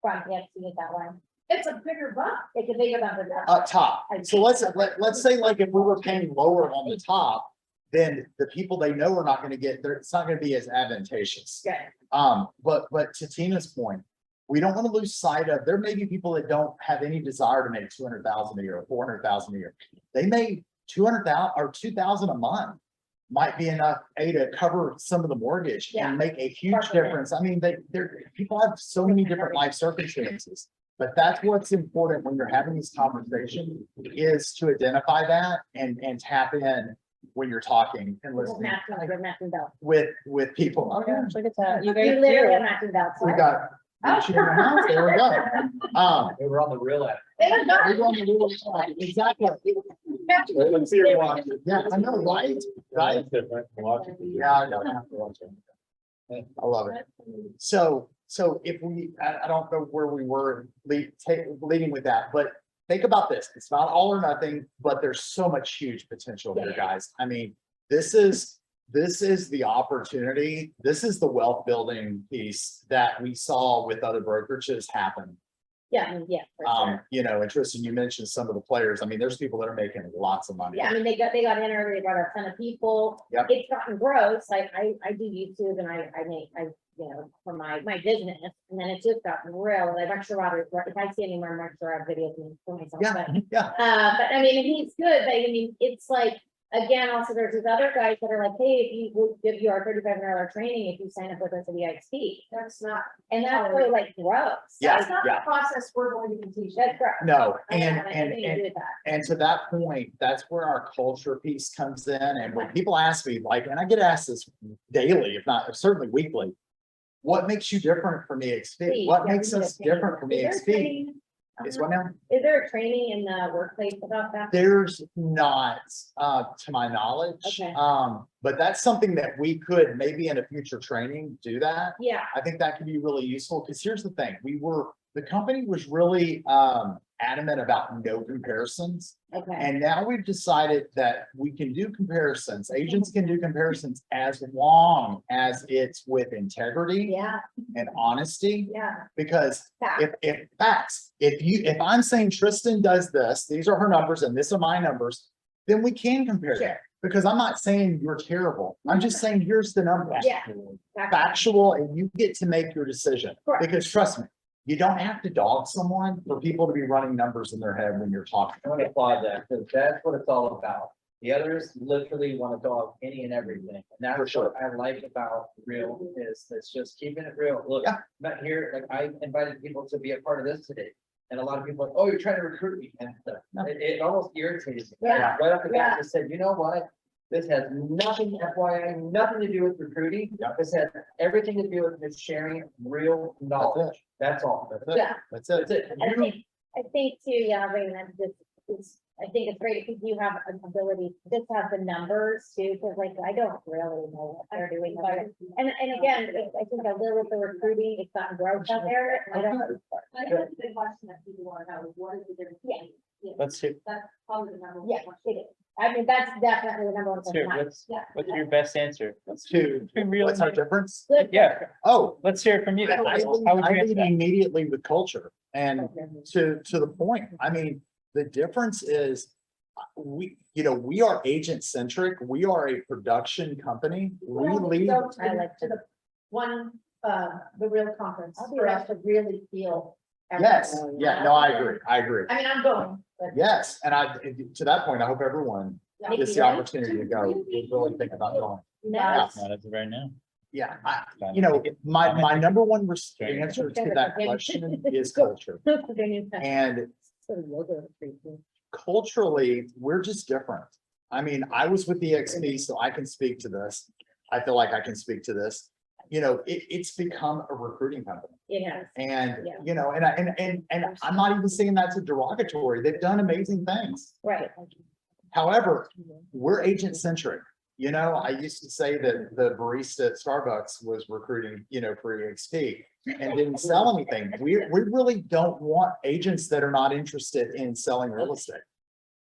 from the FCA that one, It's a bigger buck. it's a bigger number. Up top. So let's say like if we were paying lower on the top, then the people they know are not gonna get there. It's not gonna be as advantageous. Good. But to Tina's point, we don't want to lose sight of, there may be people that don't have any desire to make 200,000 a year or 400,000 a year. They may 200,000 or 2,000 a month. might be enough, A, to cover some of the mortgage Yeah. and make a huge Part of it. difference. I mean, people have so many different life circumstances. But that's what's important when you're having these conversations, is to identify that and tap in when you're talking and listening We're matching belts. with people. Oh, yeah, look at that. You We guys literally do. have matching belts. We got. Gucci in the house, there we go. They were on the real end. We go on the little side, exactly. Let's see her watch. Yeah, I know, right? Right? That's different. Watch it. Yeah, I don't have to watch it. I love it. So if we, I don't know where we were leading with that, but think about this. It's not all or nothing, but there's so much huge potential here, guys. I mean, this is the opportunity. This is the wealth building piece that we saw with other brokerages happen. Yeah, I mean, yeah, for sure. You know, and Tristan, you mentioned some of the players. I mean, there's people that are making lots of money. Yeah, I mean, they got in early, they brought a ton of people. Yep. It's gotten gross, like I do YouTube and I for my business, and then it's just gotten real, like much rather, if I see any more much videos for myself, Yeah, but. yeah. But I mean, he's good, but I mean, it's like, again, also there's these other guys that are like, hey, if we'll give you our $3,500 training, if you sign up with us at the IXP. That's not, And that's really like gross. Yeah, that's not the yeah. process we're going to be teaching. That's gross. No, I and, have and, nothing to do with that. and to that point, that's where our culture piece comes in. And when people ask me, like, and I get asked this daily, if not certainly weekly, what makes you different from EXP? What Yeah, makes we need us a training. different from Is there EXP? training? Is what now? Is there a training in the workplace about that? There's not, to my knowledge. Okay. But that's something that we could maybe in a future training do that. Yeah, I think that could be really useful, because here's the thing, the company was really adamant about no comparisons. okay, And now we've decided that we can do comparisons, agents can do comparisons as long as it's with integrity yeah, and honesty. yeah. Because Fact. if facts, if I'm saying Tristan does this, these are her numbers and these are my numbers, then we can compare Sure. that. Because I'm not saying you're terrible. I'm just saying, here's the numbers. Yeah. Fact. Factual, and you get to make your decision. Correct. Because trust me, you don't have to dog someone for people to be running numbers in their head when you're talking. I want to applaud that, because that's what it's all about. The others literally want to dog any and everything. And For that's sure. what I like about real, is it's just keeping it real. Look, Yeah. I'm not here, like I invited people to be a part of this today. And a lot of people are, oh, you're trying to recruit me. And it almost irritates me. Yeah. Right off the bat, Yeah. just said, you know what? This has nothing, FYI, nothing to do with recruiting. Yeah. This has everything to do with just sharing real knowledge. That's all. That's it. Yeah. That's it. That's it. I think too, yeah, Reagan, that's just, I think it's great if you have an ability to just have the numbers too, because like, I don't really know what they're doing. But and again, I think a little with the recruiting, it's gotten growth out there. I don't. I think that's the question that people want to know, is what is the difference? Yeah. Let's hear, That's probably the number one Yeah, question. it is. I mean, that's definitely the number one. let's hear, question. what's your best answer? What's our difference? Good. Yeah, Oh, let's hear it from you. I How would you lead answer that? immediately with culture, and to the point, I mean, the difference is we are agent centric. We are a production company. We lead. Go to I the- like to the one, the real conference, I'll be for right. us to really feel. Yes, everything. yeah, no, I agree. I agree. I mean, I'm going, but. Yes, and to that point, I hope everyone Yeah. gets the opportunity to go, really think about going. Nice. Not as of right now. Yeah, my number one answer to that question is culture. And culturally, we're just different. I mean, I was with the XP, so I can speak to this. I feel like I can speak to this. It's become a recruiting company. It has. And, Yeah. and I'm not even saying that's a derogatory. They've done amazing things. Right. However, we're agent centric. I used to say that the barista at Starbucks was recruiting, for EXP and didn't sell anything. We really don't want agents that are not interested in selling real estate.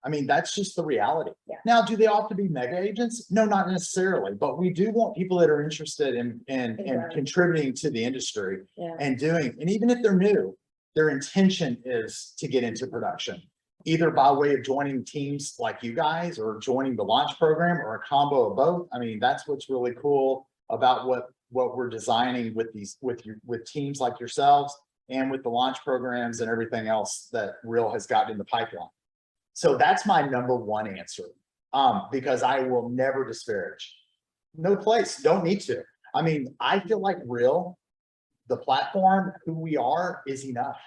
I mean, that's just the reality. Yeah. Now, do they all have to be mega agents? No, not necessarily, but we do want people that are interested in Exactly. contributing to the industry Yeah. and even if they're new, their intention is to get into production, either by way of joining teams like you guys or joining the launch program or a combo of both. I mean, that's what's really cool about what we're designing with teams like yourselves and with the launch programs and everything else that Real has got in the pipeline. So that's my number one answer. Because I will never disparage. No place, don't need to. I mean, I feel like Real, the platform, who we are is enough.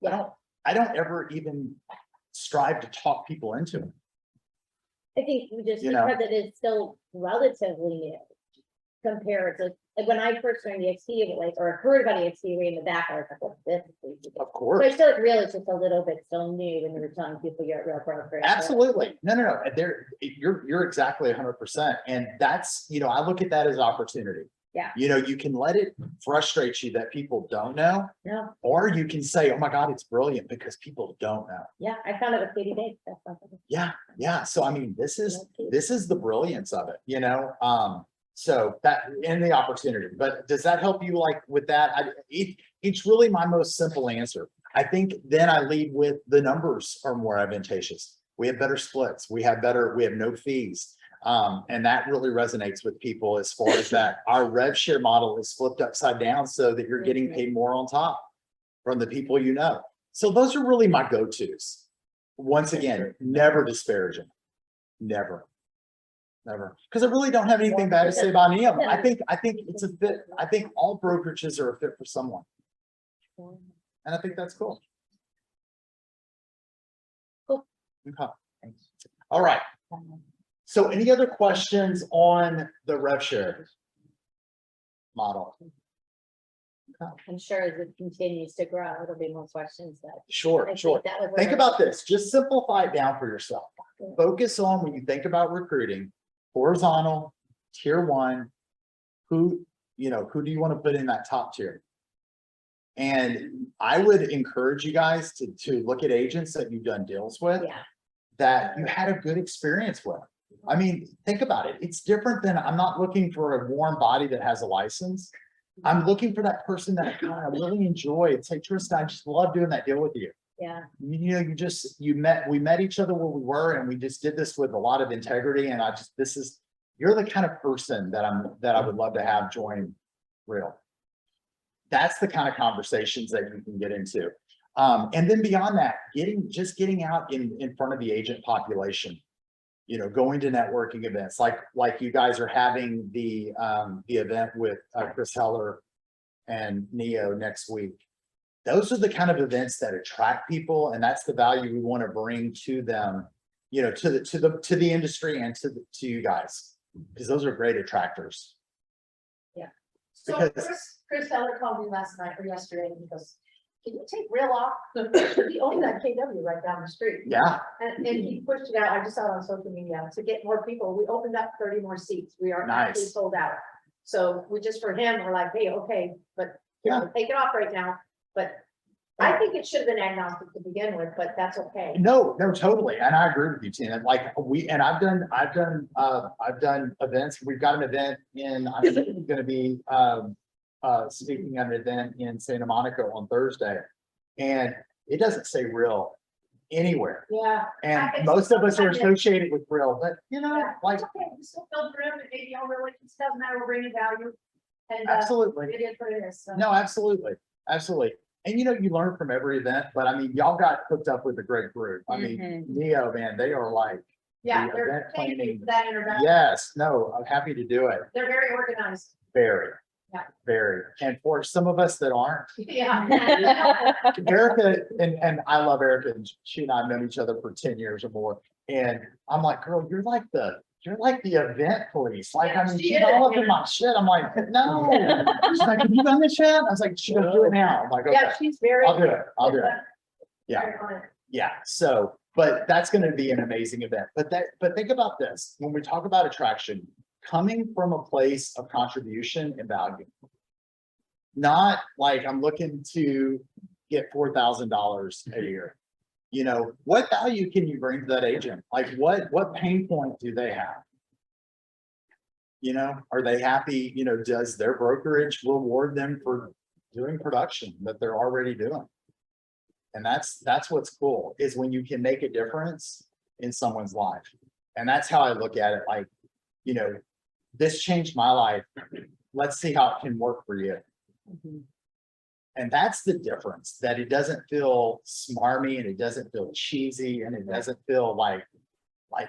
I don't ever even strive to talk people into it. I think we just, You know. because it is still relatively new. Compared to, like, when I first joined the XP, like, or heard about the XP way in the back, I was like, what's this? Of So course. I feel like Real is just a little bit still new when you were telling people you're at Real Brokerage. Absolutely. No. You're exactly 100%. And that's, you know, I look at that as opportunity. Yeah. You know, you can let it frustrate you that people don't know, No, or you can say, oh my God, it's brilliant because people don't know. yeah, I found it with Katie Day. That's something. Yeah. So I mean, this is the brilliance of it, you know? So that and the opportunity, but does that help you like with that? It's really my most simple answer. I think then I lead with the numbers are more advantageous. We have better splits. We have no fees. And that really resonates with people as far as that our rev share model is flipped upside down so that you're getting paid more on top from the people you know. So those are really my go-tos. Once again, never disparaging, never. Because I really don't have anything bad to say about any of them. I think it's a fit. I think all brokerages are a fit for someone. And I think that's cool. Cool. Okay. All right. So any other questions on the rev share model? I'm sure as it continues to grow, it'll be more questions that. Sure. Think about this. Just simplify it down for yourself. Focus on when you think about recruiting, horizontal, tier 1, who do you want to put in that top tier? And I would encourage you guys to look at agents that you've done deals with that you had a good experience with. I mean, think about it. It's different than I'm not looking for a warm body that has a license. I'm looking for that person that I kind of really enjoy. It's like, Tristan, I just love doing that deal with you. Yeah. You know, we met each other where we were, and we just did this with a lot of integrity. And you're the kind of person that I would love to have join Real. That's the kind of conversations that you can get into. And then beyond that, getting out in front of the agent population, you know, going to networking events like you guys are having the event with Chris Heller and Neo next week. Those are the kind of events that attract people, and that's the value we want to bring to them, you know, to the industry and to you guys, because those are great attractors. So Because- Chris Heller called me last night or yesterday and he goes, can you take Real off? He owned that KW right down the street. Yeah, And he pushed it out. I just saw it on social media to get more people. We opened up 30 more seats. We are actually Nice. sold out. So we just for him, we're like, hey, okay, but take it off right now. But I think it should have been agnostic to begin with, but that's okay. no, totally. And I agree with you, Tina. Like I've done events. We've got an event I'm going to be speaking at an event in Santa Monica on Thursday, and it doesn't say Real anywhere. Yeah. And most of us are associated with Real, but you know, like, It's okay. We still build room and maybe all really, it doesn't matter, we're bringing value. And absolutely. it is what it is. So. No, absolutely. And you know, you learn from every event, but I mean, y'all got hooked up with a great group. I mean, Neo, man, they are like, Yeah, the they're, event thank you planning. for that introduction. Yes, no, I'm happy to do it. They're very organized. Very. Yeah. Very. And for some of us that aren't, Yeah. Erica, and I love Erica, and she and I have known each other for 10 years or more. And I'm like, girl, you're like the event police. Like, I mean, She she's is, all up in yeah. my shit. I'm like, no. She's like, have you done this yet? I was like, she goes, do it now. I'm like, okay, Yeah, she's very. I'll do it. I'll do it. Yeah. very on it. Yeah, so, but that's going to be an amazing event. But think about this, when we talk about attraction, coming from a place of contribution and value. Not like I'm looking to get $4,000 a year. You know, what value can you bring to that agent? Like what pain point do they have? You know, are they happy? You know, does their brokerage reward them for doing production that they're already doing? And that's what's cool, is when you can make a difference in someone's life. And that's how I look at it. Like, you know, this changed my life. Let's see how it can work for you. And that's the difference, that it doesn't feel smarmy and it doesn't feel cheesy and it doesn't feel like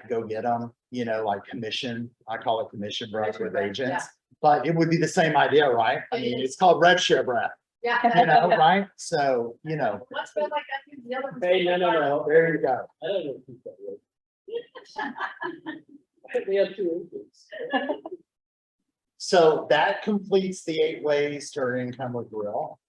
go get them. you know, like commission, I call it commission breath with breath, agents. yeah. But it would be the same idea, right? I It mean, is. it's called rev share breath, Yeah. you know, right? So, you know, Once been like that, the other. one's Hey, no. there you go. I don't know. If that works. I think we have 2 agents. So that completes the 8 ways to earn income with Real.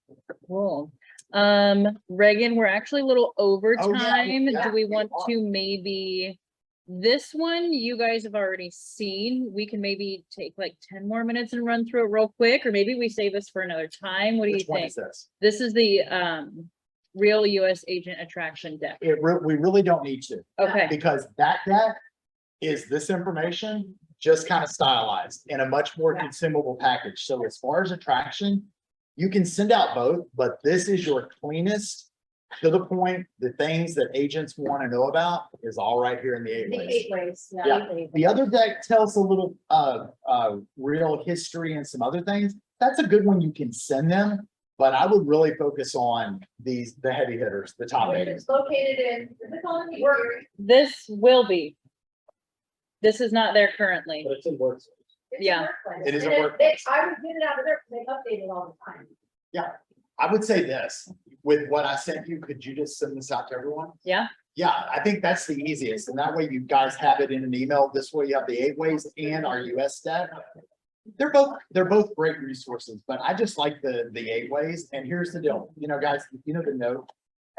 Cool. Reagan, we're actually a little over Oh, yeah, time. yeah, Do we we want are. to maybe? This one you guys have already seen. We can maybe take like 10 more minutes and run through it real quick, or maybe we save this for another time. What do you Which one think? is this? This is the Real US Agent Attraction deck. We really don't need to, Okay, because that deck is this information just kind of stylized in a much more consumable package. So as far as attraction, you can send out both, but this is your cleanest, to the point, the things that agents want to know about is all right here in the 8 The ways. 8 ways, Yeah. The other deck tells a little real history and some other things. That's a good one you can send them, but I would really focus on the heavy hitters, the top 8. It's located in, is it called in the area? this will be. This is not there currently. But it's in works. It's a Yeah. workplace. It is a And workplace. I would get it out of there, because they update it all the time. I would say this, with what I sent you, could you just send this out to everyone? Yeah, Yeah, I think that's the easiest, and that way you guys have it in an email. This way you have the 8 ways and our US deck. They're both great resources, but I just like the 8 ways, and here's the deal, you know, guys, you know, the note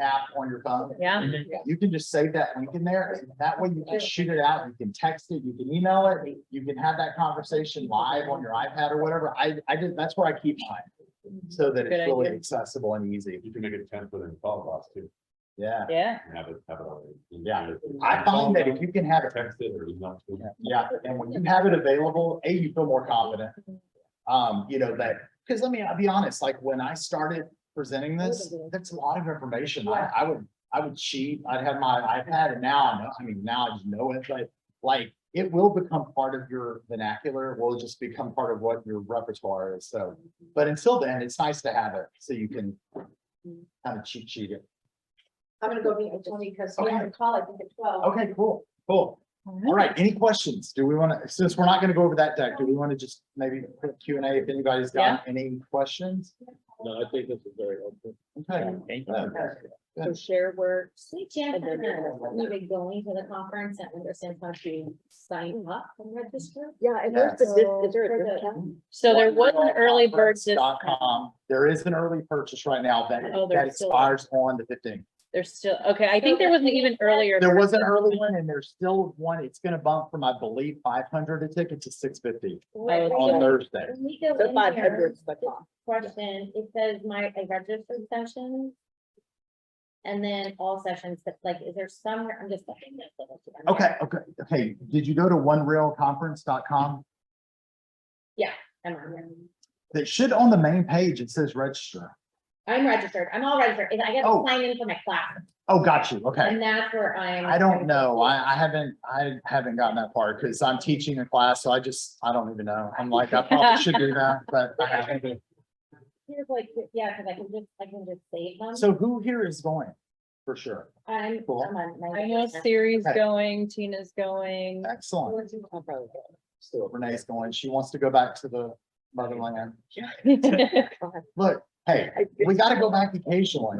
app on your phone. yeah. You can just save that link in there, and that way you can shoot it out, you can text it, you can email it, you can have that conversation live on your iPad or whatever. That's where I keep mine. So that Good it's really idea. accessible and easy. You can make a template in call box too, Yeah, Yeah, and have it already. Yeah. I find that if you can have it, Text it or email it. yeah, and when you have it available, you feel more confident. You know, that, because I mean, I'll be honest, like when I started presenting this, that's a lot of information. I would cheat, I'd have my iPad, and now I know, I mean, now I just know it, but like, it will become part of your vernacular, it will just become part of what your repertoire is, so. But until then, it's nice to have it, so you can kind of cheat sheet it. I'm gonna go meet with Tony, because we Okay. have a call, I think at 12. Okay, cool. All right, any questions? Do we want to, since we're not going to go over that deck, do we want to just maybe put Q&A if anybody's got any questions? No, I think this is very helpful. Okay. Thank So share works. Sweet chance, And then- even going to the conference and understand how to sign up and register. Yeah, and there's the, is there For a the- discount? so there was an early bird discount. Conference.com. There is an early purchase right now that Oh, there's still- expires on the 15th. There's still, okay, I think there was an even earlier. There was an version. early one and there's still one. It's gonna bump from, I believe, 500 a ticket to 650 Wait, Oh, on wait, Thursday. when we go So in 500 here, is the cost. question, it says I registered sessions. And then all sessions, but like, is there some, I'm just looking at the. Okay. Did you go to onerealconference.com? I'm on here. That should, on the main page, it says register. I'm registered, I'm all registered, and I get Oh. to sign in for my class, Oh, got you. Okay. and that's where I'm. I don't know. I haven't gotten that far because I'm teaching a class, so I don't even know. I'm like, I probably should do that, but I haven't. Here's like, yeah, because I can just save them. So who here is going? For sure. I'm Cool. on my. I know Siri's Okay. going, Tina's going. Excellent. I'll probably go. So Renee's going. She wants to go back to the motherland. Look, hey, we gotta go back occasionally.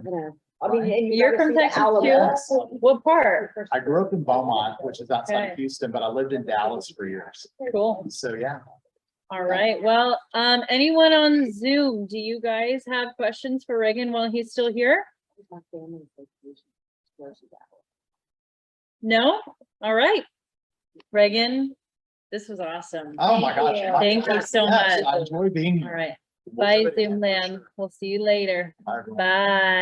I mean, and you You're gotta from see the Texas Alabama. too? What part? I grew up in Beaumont, which is outside of Okay. Houston, but I lived in Dallas for years. Cool. So, yeah. All right. Well, anyone on Zoom, do you guys have questions for Reagan while he's still here? My family's vacation. Where's she at? No? All right. Reagan, this was awesome. Oh, my gosh. you. Thank you so Yes, much. I enjoy being All here. right. Bye, Zoom land. We'll see you later. Bye, everyone. Bye.